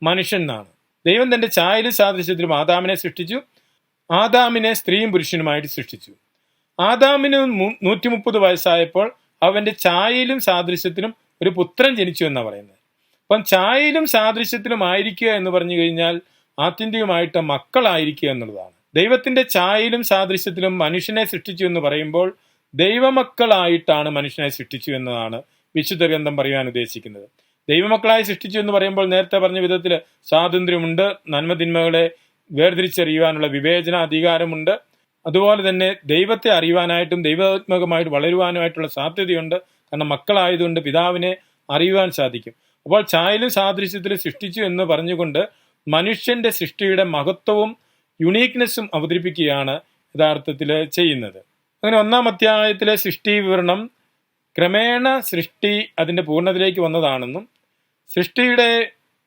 മനുഷ്യൻ എന്നാണ്. ദൈവം തൻ്റെ ഛായയിലും സാദൃശ്യത്തിലും ആദാമിനെ സൃഷ്ടിച്ചു. ആദാമിനെ സ്ത്രീയും പുരുഷനുമായിട്ട് സൃഷ്ടിച്ചു. ആദാമിന് 130 വയസ്സായപ്പോൾ അവന്റെ ഛായയിലും സാദൃശ്യത്തിലും ഒരു പുത്രൻ ജനിച്ചു എന്നാണ് പറയുന്നത്. അപ്പം ഛായയിലും സാദൃശ്യത്തിലും ആയിരിക്കുക എന്ന് പറഞ്ഞു കഴിഞ്ഞാൽ ആത്യന്തികമായിട്ട് മക്കളായിരിക്കുക എന്നുള്ളതാണ്. ദൈവത്തിന്റെ ഛായയിലും സാദൃശ്യത്തിലും മനുഷ്യനെ സൃഷ്ടിച്ചു എന്ന് പറയുമ്പോൾ ദൈവമക്കളായിട്ടാണ് മനുഷ്യനെ സൃഷ്ടിച്ചു എന്നതാണ് വിശുദ്ധ ഗ്രന്ഥം പറയാൻ ഉദ്ദേശിക്കുന്നത്. ദൈവമക്കളായി സൃഷ്ടിച്ചു എന്ന് പറയുമ്പോൾ നേരത്തെ പറഞ്ഞ വിധത്തിൽ സ്വാതന്ത്ര്യമുണ്ട്, നന്മതിന്മകളെ വേർതിരിച്ചറിയുവാനുള്ള വിവേചന അധികാരമുണ്ട്, അതുപോലെ തന്നെ ദൈവത്തെ അറിയുവാനായിട്ടും ദൈവാത്മകമായിട്ട് വളരുവാനുമായിട്ടുള്ള സാധ്യതയുണ്ട്. കാരണം മക്കളായതുകൊണ്ട് പിതാവിനെ അറിയുവാൻ സാധിക്കും. അപ്പോൾ ഛായയിലും സാദൃശ്യത്തിലും സൃഷ്ടിച്ചു എന്ന് പറഞ്ഞുകൊണ്ട് മനുഷ്യന്റെ സൃഷ്ടിയുടെ മഹത്വവും യുണീക്നെസ്സും അവതരിപ്പിക്കുകയാണ് യഥാർത്ഥത്തിൽ ചെയ്യുന്നത്. അങ്ങനെ 1-ാം അധ്യായത്തിലെ സൃഷ്ടി വിവരണം ക്രമേണ സൃഷ്ടി അതിൻ്റെ പൂർണ്ണതയിലേക്ക് വന്നതാണെന്നും സൃഷ്ടിയുടെ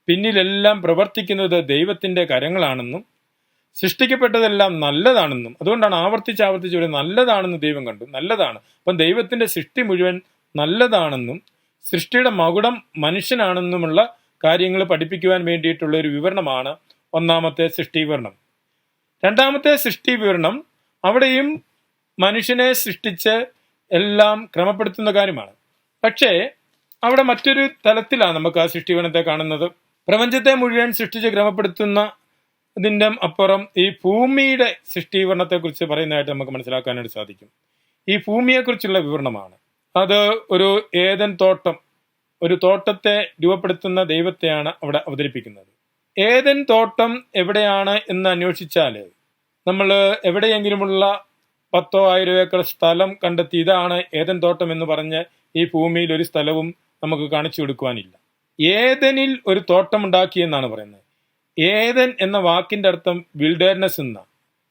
പിന്നിലെല്ലാം പ്രവർത്തിക്കുന്നത് ദൈവത്തിൻ്റെ കരങ്ങളാണെന്നും സൃഷ്ടിക്കപ്പെട്ടതെല്ലാം നല്ലതാണെന്നും, അതുകൊണ്ടാണ് ആവർത്തിച്ച് ഇവിടെ നല്ലതാണെന്ന് ദൈവം കണ്ടു, നല്ലതാണ്. അപ്പം ദൈവത്തിൻ്റെ സൃഷ്ടി മുഴുവൻ നല്ലതാണെന്നും സൃഷ്ടിയുടെ മകുടം മനുഷ്യനാണെന്നുമുള്ള കാര്യങ്ങൾ പഠിപ്പിക്കുവാൻ വേണ്ടിയിട്ടുള്ള ഒരു വിവരണമാണ് 1-ാമത്തെ സൃഷ്ടി വിവരണം. 2-ാമത്തെ സൃഷ്ടി വിവരണം അവിടെയും മനുഷ്യനെ സൃഷ്ടിച്ച് എല്ലാം ക്രമപ്പെടുത്തുന്ന കാര്യമാണ്. പക്ഷേ അവിടെ മറ്റൊരു തലത്തിലാണ് നമുക്ക് ആ സൃഷ്ടി വിവരണത്തെ കാണുന്നത്. പ്രപഞ്ചത്തെ മുഴുവൻ സൃഷ്ടിച്ച് ക്രമപ്പെടുത്തുന്ന ഇതിൻ്റെ അപ്പുറം ഈ ഭൂമിയുടെ സൃഷ്ടീകരണത്തെക്കുറിച്ച് പറയുന്നതായിട്ട് നമുക്ക് മനസ്സിലാക്കാനായിട്ട് സാധിക്കും. ഈ ഭൂമിയെക്കുറിച്ചുള്ള വിവരണമാണ്. അത് ഒരു ഏദൻ തോട്ടം, ഒരു തോട്ടത്തെ രൂപപ്പെടുത്തുന്ന ദൈവത്തെയാണ് അവിടെ അവതരിപ്പിക്കുന്നത്. ഏദൻ തോട്ടം എവിടെയാണ് എന്ന് അന്വേഷിച്ചാൽ നമ്മൾ എവിടെയെങ്കിലുമുള്ള 10,000 ഏക്കർ സ്ഥലം കണ്ടെത്തി ഇതാണ് ഏദൻ തോട്ടം എന്ന് പറഞ്ഞ് ഈ ഭൂമിയിൽ ഒരു സ്ഥലവും നമുക്ക് കാണിച്ചു കൊടുക്കുവാനില്ല. ഏദനിൽ ഒരു തോട്ടമുണ്ടാക്കി എന്നാണ് പറയുന്നത്. ഏദൻ എന്ന വാക്കിന്റെ അർത്ഥം വിൽഡർനെസ് എന്നാണ്,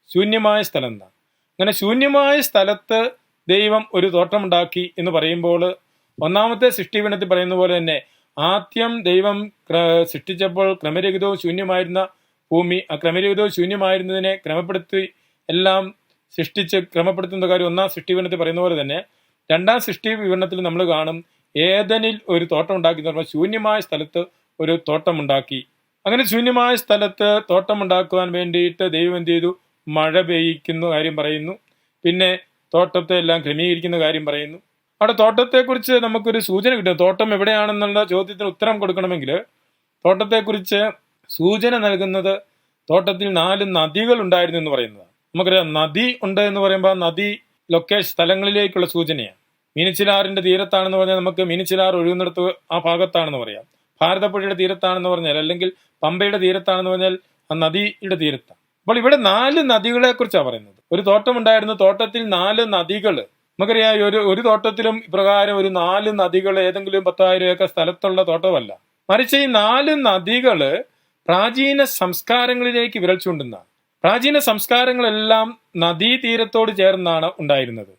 ശൂന്യമായ സ്ഥലം എന്നാണ്. അങ്ങനെ ശൂന്യമായ സ്ഥലത്ത് ദൈവം ഒരു തോട്ടമുണ്ടാക്കി എന്ന് പറയുമ്പോൾ 1-ാമത്തെ സൃഷ്ടിവിണത്തിൽ പറയുന്ന പോലെ തന്നെ ആദ്യം ദൈവം സൃഷ്ടിച്ചപ്പോൾ ക്രമരഹിതവും ശൂന്യമായിരുന്ന ഭൂമി, ആ ക്രമരഹിതവും ശൂന്യമായിരുന്നതിനെ ക്രമപ്പെടുത്തി എല്ലാം സൃഷ്ടിച്ച് ക്രമപ്പെടുത്തുന്ന കാര്യം 1-ാം സൃഷ്ടിവിണത്തിൽ പറയുന്ന പോലെ തന്നെ 2-ാം സൃഷ്ടി വിവരണത്തിൽ നമ്മൾ കാണും ഏദനിൽ ഒരു തോട്ടം ഉണ്ടാക്കി എന്ന് പറഞ്ഞാൽ ശൂന്യമായ സ്ഥലത്ത് ഒരു തോട്ടമുണ്ടാക്കി. അങ്ങനെ ശൂന്യമായ സ്ഥലത്ത് തോട്ടമുണ്ടാക്കുവാൻ വേണ്ടിയിട്ട് ദൈവം എന്ത് ചെയ്തു? മഴ പെയ്യിക്കുന്ന കാര്യം പറയുന്നു. പിന്നെ തോട്ടത്തെ എല്ലാം ക്രമീകരിക്കുന്ന കാര്യം പറയുന്നു. അവിടെ തോട്ടത്തെക്കുറിച്ച് നമുക്കൊരു സൂചന കിട്ടും. തോട്ടം എവിടെയാണെന്നുള്ള ചോദ്യത്തിന് ഉത്തരം കൊടുക്കണമെങ്കിൽ തോട്ടത്തെക്കുറിച്ച് സൂചന നൽകുന്നത് തോട്ടത്തിൽ 4 നദികൾ ഉണ്ടായിരുന്നു എന്ന് പറയുന്നതാണ്. നമുക്കറിയാം നദി ഉണ്ട് എന്ന് പറയുമ്പോൾ നദി സ്ഥലങ്ങളിലേക്കുള്ള സൂചനയാണ്. മീനച്ചിലാറിന്റെ തീരത്താണെന്ന് പറഞ്ഞാൽ നമുക്ക് മീനച്ചിലാർ ഒഴുകുന്നിടത്ത് ആ ഭാഗത്താണെന്ന് പറയാം. ഭാരതപ്പുഴയുടെ തീരത്താണെന്ന് പറഞ്ഞാൽ, അല്ലെങ്കിൽ പമ്പയുടെ തീരത്താണെന്ന് പറഞ്ഞാൽ ആ നദിയുടെ തീരത്താണ്. അപ്പോൾ ഇവിടെ 4 നദികളെ കുറിച്ചാണ് പറയുന്നത്. ഒരു തോട്ടമുണ്ടായിരുന്നു, തോട്ടത്തിൽ 4 നദികൾ. നമുക്കറിയാം, ഒരു തോട്ടത്തിലും ഇപ്രകാരം ഒരു 4 നദികൾ ഏതെങ്കിലും 10,000 ഏക്കർ സ്ഥലത്തുള്ള തോട്ടമല്ല. മറിച്ച് ഈ 4 നദികള് പ്രാചീന സംസ്കാരങ്ങളിലേക്ക് വിരൽ ചൂണ്ടുന്നതാണ്. പ്രാചീന സംസ്കാരങ്ങളെല്ലാം നദീതീരത്തോട് ചേർന്നാണ് ഉണ്ടായിരുന്നത്.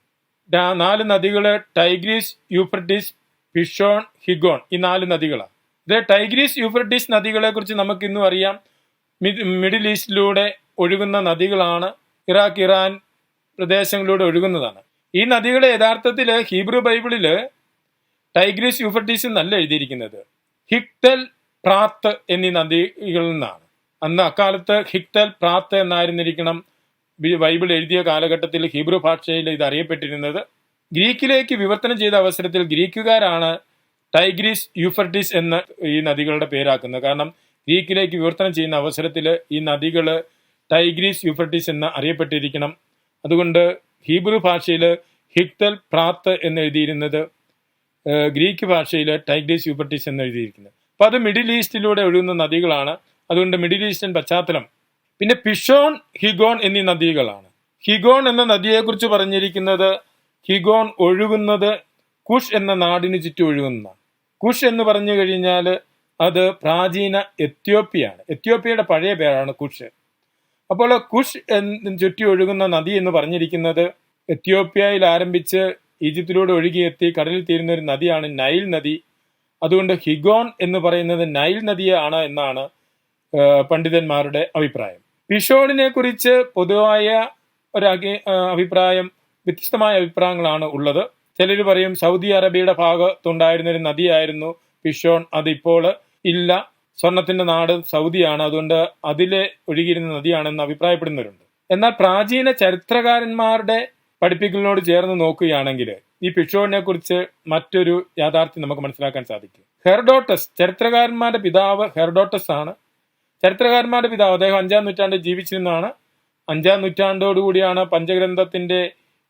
4 നദികള് ടൈഗ്രീസ്, യൂഫ്രട്ടീസ്, പിഷോൺ, ഹിഗോൺ, ഈ 4 നദികളാണ്. ഇത് ടൈഗ്രീസ്, യൂഫ്രട്ടീസ് നദികളെ കുറിച്ച് നമുക്ക് ഇന്നും അറിയാം. മിഡിൽ ഈസ്റ്റിലൂടെ ഒഴുകുന്ന നദികളാണ്. Iraq, Iran പ്രദേശങ്ങളിലൂടെ ഒഴുകുന്നതാണ്. ഈ നദികളെ യഥാർത്ഥത്തിൽ ഹീബ്രു ബൈബിളില് ടൈഗ്രീസ്, യൂഫ്രട്ടീസ് എന്നല്ല എഴുതിയിരിക്കുന്നത്, ഹിക്തൽ, പ്രാത്ത് എന്നീ നദികളിൽ നിന്നാണ്. അക്കാലത്ത് ഹിക്തൽ, പ്രാത്ത് എന്നായിരുന്നിരിക്കണം ബൈബിൾ എഴുതിയ കാലഘട്ടത്തിൽ ഹീബ്രു ഭാഷയിൽ ഇത് അറിയപ്പെട്ടിരുന്നത്. ഗ്രീക്കിലേക്ക് വിവർത്തനം ചെയ്ത അവസരത്തിൽ ഗ്രീക്കുകാരാണ് ടൈഗ്രീസ്, യൂഫ്രട്ടീസ് എന്ന ഈ നദികളുടെ പേരാക്കുന്നത്. കാരണം ഗ്രീക്കിലേക്ക് വിവർത്തനം ചെയ്യുന്ന അവസരത്തിൽ ഈ നദികൾ ടൈഗ്രീസ്, യൂഫ്രട്ടീസ് എന്ന് അറിയപ്പെട്ടിരിക്കണം. അതുകൊണ്ട് ഹീബ്രു ഭാഷയിൽ ഹിക്തൽ, പ്രാത്ത് എന്ന് എഴുതിയിരുന്നത്, ഗ്രീക്ക് ഭാഷയിൽ ടൈഗ്രീസ്, യൂഫ്രട്ടീസ് എന്ന് എഴുതിയിരിക്കുന്നത്. അപ്പോൾ അത് മിഡിൽ ഈസ്റ്റിലൂടെ ഒഴുകുന്ന നദികളാണ്. അതുകൊണ്ട് മിഡിൽ ഈസ്റ്റേൺ പശ്ചാത്തലം. പിന്നെ പിഷോൺ, ഹിഗോൺ എന്നീ നദികളാണ്. ഹിഗോൺ എന്ന നദിയെക്കുറിച്ച് പറഞ്ഞിരിക്കുന്നത്, ഹിഗോൺ ഒഴുകുന്നത് കുഷ് എന്ന നാടിന് ചുറ്റും ഒഴുകുന്നതാണ്. കുഷ് എന്ന് പറഞ്ഞു കഴിഞ്ഞാൽ അത് പ്രാചീന എത്യോപ്യയാണ്. എത്യോപ്യയുടെ പഴയ പേരാണ് കുഷ്. അപ്പോൾ കുഷ് ചുറ്റി ഒഴുകുന്ന നദി എന്ന് പറഞ്ഞിരിക്കുന്നത് എത്യോപ്യയിൽ ആരംഭിച്ച് ഈജിപ്തിലൂടെ ഒഴുകിയെത്തി കടലിൽ തീരുന്ന ഒരു നദിയാണ് നൈൽ നദി. അതുകൊണ്ട് ഹിഗോൺ എന്ന് പറയുന്നത് നൈൽ നദിയാണ് എന്നാണ് പണ്ഡിതന്മാരുടെ അഭിപ്രായം. പിഷോണിനെ കുറിച്ച് പൊതുവായ ഒരു അഭിപ്രായം, വ്യത്യസ്തമായ അഭിപ്രായങ്ങളാണ് ഉള്ളത്. ചിലർ പറയും സൗദി അറേബ്യയുടെ ഭാഗത്തുണ്ടായിരുന്ന ഒരു നദിയായിരുന്നു പിഷോൺ, അതിപ്പോൾ ഇല്ല, സ്വർണത്തിന്റെ നാട് സൗദിയാണ്, അതുകൊണ്ട് അതിലെ ഒഴുകിയിരുന്ന നദിയാണെന്ന് അഭിപ്രായപ്പെടുന്നവരുണ്ട്. എന്നാൽ പ്രാചീന ചരിത്രകാരന്മാരുടെ പഠിപ്പിക്കലിനോട് ചേർന്ന് നോക്കുകയാണെങ്കിൽ ഈ പിഷോണിനെ കുറിച്ച് മറ്റൊരു യാഥാർത്ഥ്യം നമുക്ക് മനസ്സിലാക്കാൻ സാധിക്കും. ഹെറഡോട്ടസ്, ചരിത്രകാരന്മാരുടെ പിതാവ് ഹെറഡോട്ടസ് ആണ്. ചരിത്രകാരന്മാരുടെ പിതാവ്, അദ്ദേഹം 5-ാം നൂറ്റാണ്ടിൽ ജീവിച്ചിരുന്നതാണ്. 5-ാം നൂറ്റാണ്ടോടുകൂടിയാണ് പഞ്ചഗ്രന്ഥത്തിന്റെ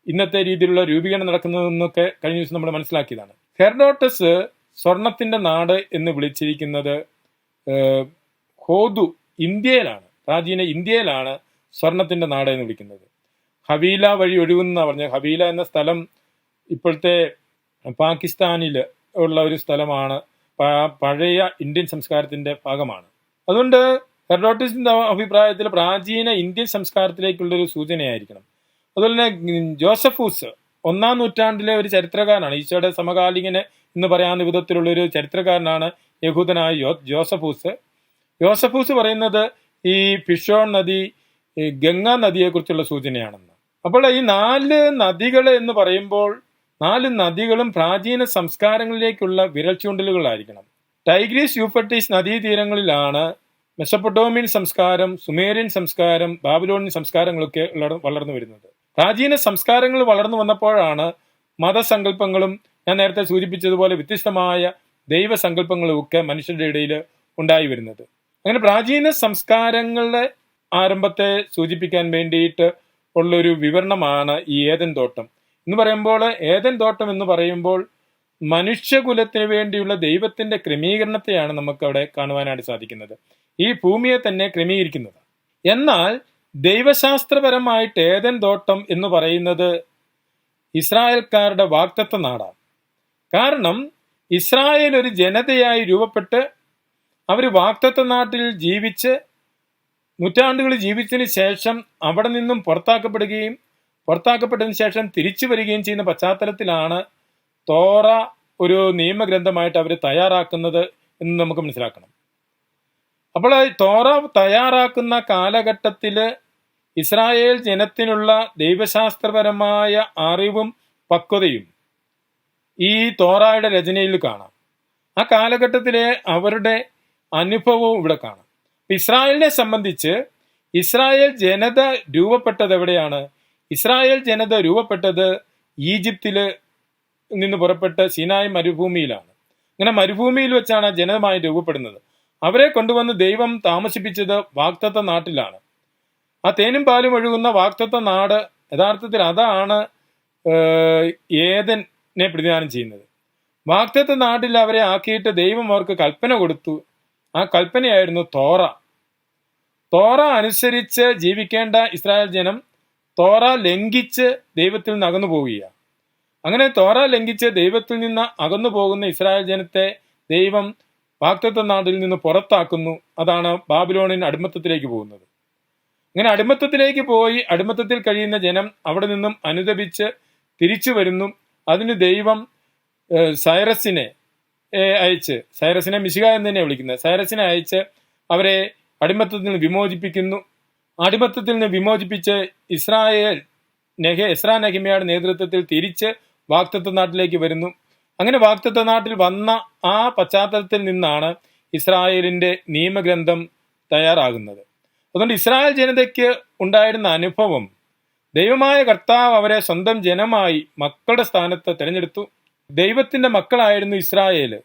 ഇന്നത്തെ രീതിയിലുള്ള രൂപീകരണം നടക്കുന്നതെന്നൊക്കെ കഴിഞ്ഞ ദിവസം നമ്മൾ മനസ്സിലാക്കിയതാണ്. ഹെറഡോട്ടസ് സ്വർണത്തിന്റെ നാട് എന്ന് വിളിച്ചിരിക്കുന്നത് ഹോദു, ഇന്ത്യയിലാണ്, പ്രാചീന ഇന്ത്യയിലാണ് സ്വർണത്തിന്റെ നാട് എന്ന് വിളിക്കുന്നത്. ഹവീല വഴി ഒഴുകുന്ന പറഞ്ഞ, ഹവീല എന്ന സ്ഥലം ഇപ്പോഴത്തെ പാകിസ്ഥാനിൽ ഉള്ള ഒരു സ്ഥലമാണ്, പഴയ ഇന്ത്യൻ സംസ്കാരത്തിന്റെ ഭാഗമാണ്. അതുകൊണ്ട് ഹെറഡോട്ടസിന്റെ അഭിപ്രായത്തിൽ പ്രാചീന ഇന്ത്യൻ സംസ്കാരത്തിലേക്കുള്ളൊരു സൂചനയായിരിക്കണം. അതുപോലെ തന്നെ ജോസഫൂസ് 1-ാം നൂറ്റാണ്ടിലെ ഒരു ചരിത്രകാരനാണ്. ഈശോയുടെ സമകാലികന് എന്ന് പറയാവുന്ന വിധത്തിലുള്ളൊരു ചരിത്രകാരനാണ് യഹൂദനായ ജോസഫൂസ്. യോസഫൂസ് പറയുന്നത് ഈ പിഷോൺ നദി ഗംഗാ നദിയെക്കുറിച്ചുള്ള സൂചനയാണെന്ന്. അപ്പോൾ ഈ 4 നദികൾ എന്ന് പറയുമ്പോൾ 4 നദികളും പ്രാചീന സംസ്കാരങ്ങളിലേക്കുള്ള വിരൽ ചൂണ്ടലുകളായിരിക്കണം. ടൈഗ്രീസ്, യൂഫ്രട്ടീസ് നദീതീരങ്ങളിലാണ് മെസപ്പൊട്ടോമിയൻ സംസ്കാരം, സുമേറിയൻ സംസ്കാരം, ബാബിലോണിയൻ സംസ്കാരങ്ങളൊക്കെ വളർന്നു വരുന്നത്. പ്രാചീന സംസ്കാരങ്ങൾ വളർന്നു വന്നപ്പോഴാണ് മതസങ്കല്പങ്ങളും ഞാൻ നേരത്തെ സൂചിപ്പിച്ചതുപോലെ വ്യത്യസ്തമായ ദൈവസങ്കല്പങ്ങളും ഒക്കെ മനുഷ്യരുടെ ഇടയിൽ ഉണ്ടായി വരുന്നത്. അങ്ങനെ പ്രാചീന സംസ്കാരങ്ങളുടെ ആരംഭത്തെ സൂചിപ്പിക്കാൻ വേണ്ടിയിട്ട് ഉള്ളൊരു വിവരണമാണ് ഈ ഏദൻ തോട്ടം എന്ന് പറയുമ്പോൾ. ഏദൻ തോട്ടം എന്ന് പറയുമ്പോൾ മനുഷ്യകുലത്തിന് വേണ്ടിയുള്ള ദൈവത്തിന്റെ ക്രമീകരണത്തെയാണ് നമുക്ക് അവിടെ കാണുവാനായിട്ട് സാധിക്കുന്നത്. ഈ ഭൂമിയെ തന്നെ ക്രമീകരിക്കുന്നത്. എന്നാൽ ദൈവശാസ്ത്രപരമായിട്ട് ഏദൻ തോട്ടം എന്ന് പറയുന്നത് ഇസ്രായേൽക്കാരുടെ വാഗ്ദത്ത നാടാണ്. കാരണം ഇസ്രായേൽ ഒരു ജനതയായി രൂപപ്പെട്ട് അവർ വാഗ്ദത്ത നാട്ടിൽ ജീവിച്ച് നൂറ്റാണ്ടുകൾ ജീവിച്ചതിന് ശേഷം അവിടെ നിന്നും പുറത്താക്കപ്പെട്ടതിന് ശേഷം തിരിച്ചു വരികയും ചെയ്യുന്ന പശ്ചാത്തലത്തിലാണ് തോറ ഒരു നിയമഗ്രന്ഥമായിട്ട് അവർ തയ്യാറാക്കുന്നത് എന്ന് നമുക്ക് മനസ്സിലാക്കണം. അപ്പോൾ തോറ തയ്യാറാക്കുന്ന കാലഘട്ടത്തിൽ ഇസ്രായേൽ ജനത്തിനുള്ള ദൈവശാസ്ത്രപരമായ അറിവും പക്വതയും ഈ തോറായുടെ രചനയിൽ കാണാം. ആ കാലഘട്ടത്തിലെ അവരുടെ അനുഭവവും ഇവിടെ കാണാം. ഇസ്രായേലിനെ സംബന്ധിച്ച് ഇസ്രായേൽ ജനത രൂപപ്പെട്ടത് എവിടെയാണ്? ഇസ്രായേൽ ജനത രൂപപ്പെട്ടത് ഈജിപ്തിൽ നിന്ന് പുറപ്പെട്ട് സീനായ് മരുഭൂമിയിലാണ്. അങ്ങനെ മരുഭൂമിയിൽ വെച്ചാണ് ജനതമായി രൂപപ്പെടുന്നത്. അവരെ കൊണ്ടുവന്ന് ദൈവം താമസിപ്പിച്ചത് വാഗ്ദത്ത നാട്ടിലാണ്. ആ തേനും പാലും ഒഴുകുന്ന വാഗ്ദത്ത നാട് യഥാർത്ഥത്തിൽ അതാണ് ഏദനെ പ്രതിദാനം ചെയ്യുന്നത്. വാഗ്ദത്ത നാട്ടിൽ അവരെ ആക്കിയിട്ട് ദൈവം അവർക്ക് കൽപ്പന കൊടുത്തു. ആ കൽപ്പനയായിരുന്നു തോറ. തോറ അനുസരിച്ച് ജീവിക്കേണ്ട ഇസ്രായേൽ ജനം തോറ ലംഘിച്ച് ദൈവത്തിൽ നിന്ന് അകന്നു പോവുകയാണ്. അങ്ങനെ തോറ ലംഘിച്ച് ദൈവത്തിൽ നിന്ന് അകന്നു പോകുന്ന ഇസ്രായേൽ ജനത്തെ ദൈവം വാഗ്ദത്ത നാട്ടിൽ നിന്ന് പുറത്താക്കുന്നു. അതാണ് ബാബിലോണിൻ അടിമത്തത്തിലേക്ക് പോകുന്നത്. അങ്ങനെ അടിമത്തത്തിലേക്ക് പോയി അടിമത്തത്തിൽ കഴിയുന്ന ജനം അവിടെ നിന്നും അനുതപിച്ച് തിരിച്ചു വരുന്നു. അതിന് ദൈവം സൈറസിനെ അയച്ച്, സൈറസിനെ മിശിഹ എന്ന് തന്നെ വിളിക്കുന്നത്, സൈറസിനെ അയച്ച് അവരെ അടിമത്തത്തിൽ നിന്ന് വിമോചിപ്പിക്കുന്നു. അടിമത്തത്തിൽ നിന്ന് വിമോചിപ്പിച്ച് എസ്രാ നെഹമ്യായുടെ നേതൃത്വത്തിൽ തിരിച്ച് വാഗ്ദത്ത നാട്ടിലേക്ക് വരുന്നു. അങ്ങനെ വാഗ്ദത്ത നാട്ടിൽ വന്ന ആ പശ്ചാത്തലത്തിൽ നിന്നാണ് ഇസ്രായേലിന്റെ നിയമഗ്രന്ഥം തയ്യാറാകുന്നത്. അതുകൊണ്ട് ഇസ്രായേൽ ജനതയ്ക്ക് ഉണ്ടായിരുന്ന അനുഭവം, ദൈവമായ കർത്താവ് അവരെ സ്വന്തം ജനമായി മക്കളുടെ സ്ഥാനത്ത് തിരഞ്ഞെടുത്തു. ദൈവത്തിന്റെ മക്കളായിരുന്നു ഇസ്രായേല്.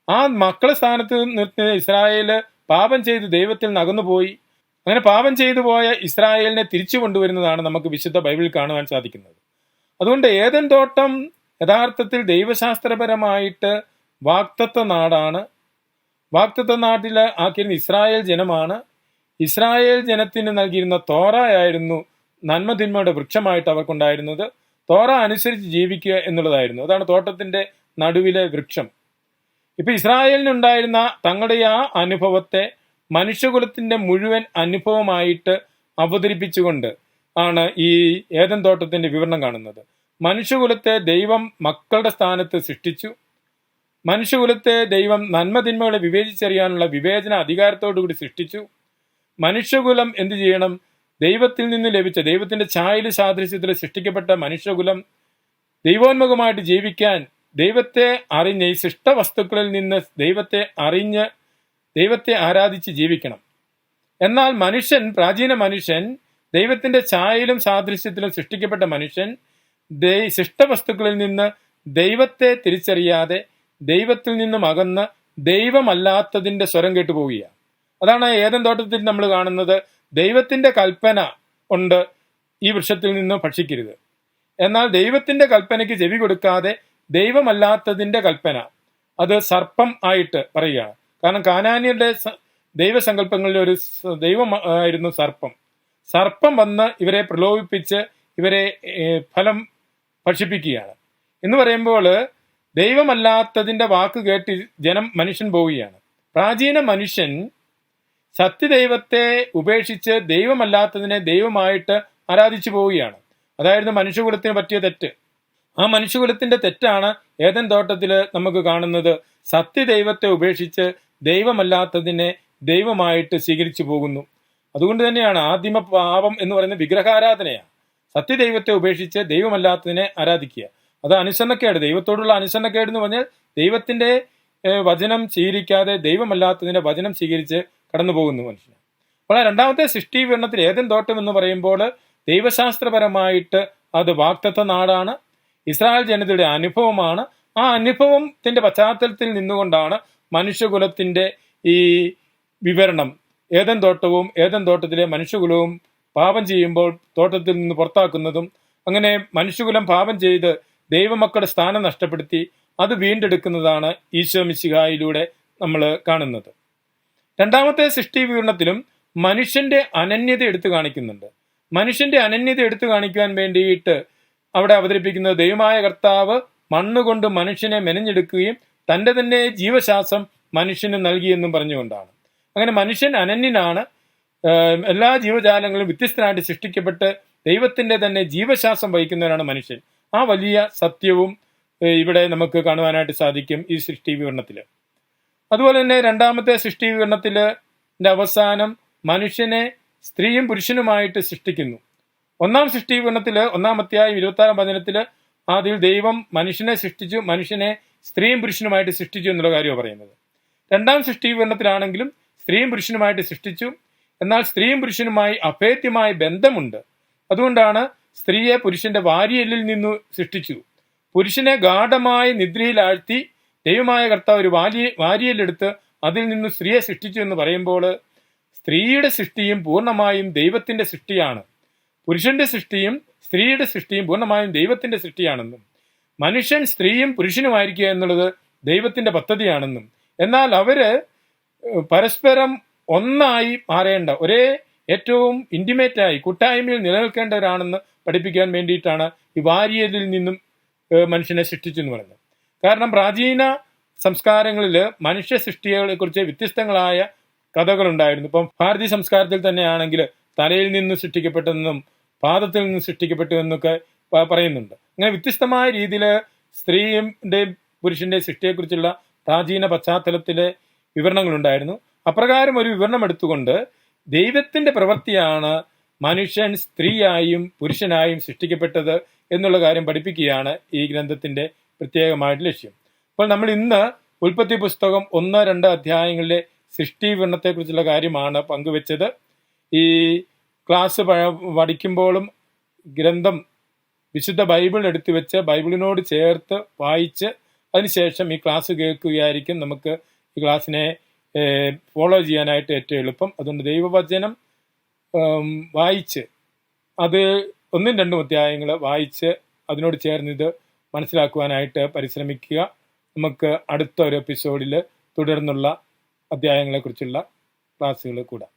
ആ മക്കളെ സ്ഥാനത്ത് നിർത്തി ഇസ്രായേല് പാപം ചെയ്ത് ദൈവത്തിൽ നിന്ന് അകന്നുപോയി. അങ്ങനെ പാപം ചെയ്തു പോയ ഇസ്രായേലിനെ തിരിച്ചു കൊണ്ടുവരുന്നതാണ് നമുക്ക് വിശുദ്ധ ബൈബിളിൽ കാണുവാൻ സാധിക്കുന്നത്. അതുകൊണ്ട് ഏദൻ തോട്ടം യഥാർത്ഥത്തിൽ ദൈവശാസ്ത്രപരമായിട്ട് വാഗ്ദത്ത നാടാണ്. വാഗ്ദത്ത നാട്ടിൽ ആക്കിയിരുന്ന ഇസ്രായേൽ ജനമാണ്. ഇസ്രായേൽ ജനത്തിന് നൽകിയിരുന്ന തോറയായിരുന്നു നന്മതിന്മയുടെ വൃക്ഷമായിട്ട് അവർക്കുണ്ടായിരുന്നത്. തോറ അനുസരിച്ച് ജീവിക്കുക എന്നുള്ളതായിരുന്നു. അതാണ് തോട്ടത്തിന്റെ നടുവിലെ വൃക്ഷം. ഇപ്പൊ ഇസ്രായേലിനുണ്ടായിരുന്ന തങ്ങളുടെ ആ അനുഭവത്തെ മനുഷ്യകുലത്തിന്റെ മുഴുവൻ അനുഭവമായിട്ട് അവതരിപ്പിച്ചുകൊണ്ട് ആണ് ഈ ഏദൻ തോട്ടത്തിന്റെ വിവരണം കാണുന്നത്. മനുഷ്യകുലത്തെ ദൈവം മക്കളുടെ സ്ഥാനത്ത് സൃഷ്ടിച്ചു. മനുഷ്യകുലത്തെ ദൈവം നന്മതിന്മകളെ വിവേചിച്ചറിയാനുള്ള വിവേചന അധികാരത്തോടുകൂടി സൃഷ്ടിച്ചു. മനുഷ്യകുലം എന്ത് ചെയ്യണം? ദൈവത്തിൽ നിന്ന് ലഭിച്ച, ദൈവത്തിന്റെ ഛായയിൽ സാദൃശ്യത്തിൽ സൃഷ്ടിക്കപ്പെട്ട മനുഷ്യകുലം ദൈവോന്മുഖമായിട്ട് ജീവിക്കാൻ ദൈവത്തെ അറിഞ്ഞ് ഈ സൃഷ്ടവസ്തുക്കളിൽ നിന്ന് ദൈവത്തെ അറിഞ്ഞ് ദൈവത്തെ ആരാധിച്ച് ജീവിക്കണം. എന്നാൽ മനുഷ്യൻ, പ്രാചീന മനുഷ്യൻ, ദൈവത്തിന്റെ ഛായയിലും സാദൃശ്യത്തിലും സൃഷ്ടിക്കപ്പെട്ട മനുഷ്യൻ സൃഷ്ടവസ്തുക്കളിൽ നിന്ന് ദൈവത്തെ തിരിച്ചറിയാതെ ദൈവത്തിൽ നിന്നും അകന്ന് ദൈവമല്ലാത്തതിന്റെ സ്വരം കേട്ടു പോവുകയാണ്. അതാണ് ഏദൻ തോട്ടത്തിൽ നമ്മൾ കാണുന്നത്. ദൈവത്തിന്റെ കൽപ്പന ഉണ്ട്, ഈ വൃക്ഷത്തിൽ നിന്ന് ഭക്ഷിക്കരുത്. എന്നാൽ ദൈവത്തിന്റെ കൽപ്പനയ്ക്ക് ചെവി കൊടുക്കാതെ ദൈവമല്ലാത്തതിന്റെ കൽപ്പന അത് സർപ്പം ആയിട്ട് പറയുകയാണ്. കാരണം കാനാന്യരുടെ ദൈവസങ്കല്പങ്ങളിൽ ഒരു ദൈവം ആയിരുന്നു സർപ്പം. സർപ്പം വന്ന് ഇവരെ പ്രലോഭിപ്പിച്ച് ഇവരെ ഫലം ഭക്ഷിപ്പിക്കുകയാണ്. എന്ന് പറയുമ്പോൾ ദൈവമല്ലാത്തതിന്റെ വാക്ക് കേട്ട് മനുഷ്യൻ പോവുകയാണ്. പ്രാചീന മനുഷ്യൻ സത്യദൈവത്തെ ഉപേക്ഷിച്ച് ദൈവമല്ലാത്തതിനെ ദൈവമായിട്ട് ആരാധിച്ചു പോവുകയാണ്. അതായിരുന്നു മനുഷ്യകുലത്തിന് പറ്റിയ തെറ്റ്. ആ മനുഷ്യകുലത്തിന്റെ തെറ്റാണ് ഏദൻ തോട്ടത്തിൽ നമുക്ക് കാണുന്നത്. സത്യദൈവത്തെ ഉപേക്ഷിച്ച് ദൈവമല്ലാത്തതിനെ ദൈവമായിട്ട് സ്വീകരിച്ചു പോകുന്നു. അതുകൊണ്ട് തന്നെയാണ് ആദിമ പാപം എന്ന് പറയുന്നത് വിഗ്രഹാരാധനയാണ്. സത്യദൈവത്തെ ഉപേക്ഷിച്ച് ദൈവമല്ലാത്തതിനെ ആരാധിക്കുക. അത് അനുസരണക്കേട്, ദൈവത്തോടുള്ള അനുസരണക്കേട് എന്ന് പറഞ്ഞാൽ ദൈവത്തിന്റെ വചനം സ്വീകരിക്കാതെ ദൈവമല്ലാത്തതിന്റെ വചനം സ്വീകരിച്ച് കടന്നു പോകുന്നു മനുഷ്യന്. അപ്പോൾ രണ്ടാമത്തെ സൃഷ്ടിവിവരണത്തിൽ ഏദൻ തോട്ടം എന്ന് പറയുമ്പോൾ ദൈവശാസ്ത്രപരമായിട്ട് അത് വാഗ്ദത്ത നാടാണ്, ഇസ്രായേൽ ജനതയുടെ അനുഭവമാണ്. ആ അനുഭവത്തിന്റെ പശ്ചാത്തലത്തിൽ നിന്നുകൊണ്ടാണ് മനുഷ്യകുലത്തിന്റെ ഈ വിവരണം. ഏദൻ തോട്ടവും ഏദൻ തോട്ടത്തിലെ മനുഷ്യകുലവും പാപം ചെയ്യുമ്പോൾ തോട്ടത്തിൽ നിന്ന് പുറത്താക്കുന്നതും, അങ്ങനെ മനുഷ്യകുലം പാപം ചെയ്ത് ദൈവമക്കളുടെ സ്ഥാനം നഷ്ടപ്പെടുത്തി അത് വീണ്ടെടുക്കുന്നതാണ് ഈശോ മിശിഹായിലൂടെ നമ്മൾ കാണുന്നത്. രണ്ടാമത്തെ സൃഷ്ടി വിവരണത്തിലും മനുഷ്യന്റെ അനന്യത എടുത്തു കാണിക്കുന്നുണ്ട്. മനുഷ്യന്റെ അനന്യത എടുത്തു കാണിക്കുവാൻ വേണ്ടിയിട്ട് അവിടെ അവതരിപ്പിക്കുന്നത് ദൈവമായ കർത്താവ് മണ്ണുകൊണ്ട് മനുഷ്യനെ മെനഞ്ഞെടുക്കുകയും തന്റെ തന്നെ ജീവശ്വാസം മനുഷ്യന് നൽകിയെന്നും പറഞ്ഞുകൊണ്ടാണ്. അങ്ങനെ മനുഷ്യൻ അനന്യനാണ്. എല്ലാ ജീവജാലങ്ങളും വ്യത്യസ്തനായിട്ട് സൃഷ്ടിക്കപ്പെട്ട് ദൈവത്തിന്റെ തന്നെ ജീവശ്വാസം വഹിക്കുന്നവരാണ് മനുഷ്യൻ. ആ വലിയ സത്യവും ഇവിടെ നമുക്ക് കാണുവാനായിട്ട് സാധിക്കും ഈ സൃഷ്ടി വിവരണത്തിൽ. അതുപോലെ തന്നെ രണ്ടാമത്തെ സൃഷ്ടി വിവരണത്തിലെ അവസാനം മനുഷ്യനെ സ്ത്രീയും പുരുഷനുമായിട്ട് സൃഷ്ടിക്കുന്നു. ഒന്നാം സൃഷ്ടി വിവരണത്തിൽ 1-ാം അധ്യായം 26-ാം വചനത്തിൽ ആദ്യം ദൈവം മനുഷ്യനെ സൃഷ്ടിച്ചു, മനുഷ്യനെ സ്ത്രീയും പുരുഷനുമായിട്ട് സൃഷ്ടിച്ചു എന്നുള്ള കാര്യമാണ് പറയുന്നത്. രണ്ടാം സൃഷ്ടി വിവരണത്തിലാണെങ്കിലും സ്ത്രീയും പുരുഷനുമായിട്ട് സൃഷ്ടിച്ചു. എന്നാൽ സ്ത്രീയും പുരുഷനുമായി അഭേദ്യമായ ബന്ധമുണ്ട്. അതുകൊണ്ടാണ് സ്ത്രീയെ പുരുഷന്റെ വാരിയെല്ലിൽ നിന്നു സൃഷ്ടിച്ചു. പുരുഷനെ ഗാഢമായ നിദ്രയിലാഴ്ത്തി ദൈവമായ കർത്താവ് ഒരു വാരിയെല്ലെടുത്ത് അതിൽ നിന്ന് സ്ത്രീയെ സൃഷ്ടിച്ചു എന്ന് പറയുമ്പോൾ സ്ത്രീയുടെ സൃഷ്ടിയും പൂർണ്ണമായും ദൈവത്തിന്റെ സൃഷ്ടിയാണ്. പുരുഷന്റെ സൃഷ്ടിയും സ്ത്രീയുടെ സൃഷ്ടിയും പൂർണ്ണമായും ദൈവത്തിന്റെ സൃഷ്ടിയാണെന്നും മനുഷ്യൻ സ്ത്രീയും പുരുഷനുമായിരിക്കുക എന്നുള്ളത് ദൈവത്തിന്റെ പദ്ധതിയാണെന്നും എന്നാൽ അവര് പരസ്പരം ഒന്നായി മാറേണ്ട, ഒരേ ഏറ്റവും ഇന്റിമേറ്റായി കൂട്ടായ്മയിൽ നിലനിൽക്കേണ്ടവരാണെന്ന് പഠിപ്പിക്കാൻ വേണ്ടിയിട്ടാണ് ഈ വാരിയലിൽ നിന്നും മനുഷ്യനെ സൃഷ്ടിച്ചു എന്ന് പറയുന്നത്. കാരണം പ്രാചീന സംസ്കാരങ്ങളിൽ മനുഷ്യ സൃഷ്ടികളെ കുറിച്ച് വ്യത്യസ്തങ്ങളായ കഥകളുണ്ടായിരുന്നു. ഇപ്പം ഭാരതീയ സംസ്കാരത്തിൽ തന്നെയാണെങ്കിൽ തലയിൽ നിന്ന് സൃഷ്ടിക്കപ്പെട്ടതെന്നും പാദത്തിൽ നിന്ന് സൃഷ്ടിക്കപ്പെട്ടു എന്നൊക്കെ പറയുന്നുണ്ട്. അങ്ങനെ വ്യത്യസ്തമായ രീതിയിൽ സ്ത്രീയുടെയും പുരുഷന്റെയും സൃഷ്ടിയെക്കുറിച്ചുള്ള പ്രാചീന പശ്ചാത്തലത്തിലെ വിവരണങ്ങളുണ്ടായിരുന്നു. അപ്രകാരം ഒരു വിവരണം എടുത്തുകൊണ്ട് ദൈവത്തിന്റെ പ്രവൃത്തിയാണ് മനുഷ്യൻ സ്ത്രീയായും പുരുഷനായും സൃഷ്ടിക്കപ്പെട്ടത് എന്നുള്ള കാര്യം പഠിപ്പിക്കുകയാണ് ഈ ഗ്രന്ഥത്തിന്റെ പ്രത്യേകമായിട്ട് ലക്ഷ്യം. അപ്പോൾ നമ്മൾ ഇന്ന് ഉൽപ്പത്തി പുസ്തകം 1-2 അധ്യായങ്ങളിലെ സൃഷ്ടി വിവരണത്തെക്കുറിച്ചുള്ള കാര്യമാണ് പങ്കുവെച്ചത്. ഈ ക്ലാസ് പഠിക്കുമ്പോഴും ഗ്രന്ഥം വിശുദ്ധ ബൈബിൾ എടുത്തു വെച്ച് ബൈബിളിനോട് ചേർത്ത് വായിച്ച് അതിനുശേഷം ഈ ക്ലാസ് കേൾക്കുകയായിരിക്കും നമുക്ക് ഈ ക്ലാസ്സിനെ ഫോളോ ചെയ്യാനായിട്ട് ഏറ്റവും എളുപ്പം. അതുകൊണ്ട് ദൈവവചനം വായിച്ച് അത് 1-2 അധ്യായങ്ങൾ വായിച്ച് അതിനോട് ചേർന്ന് ഇത് മനസ്സിലാക്കുവാനായിട്ട് പരിശ്രമിക്കുക. നമുക്ക് അടുത്ത ഒരു എപ്പിസോഡിൽ തുടർന്നുള്ള അധ്യായങ്ങളെക്കുറിച്ചുള്ള ക്ലാസ്സുകൾ കൂടാം.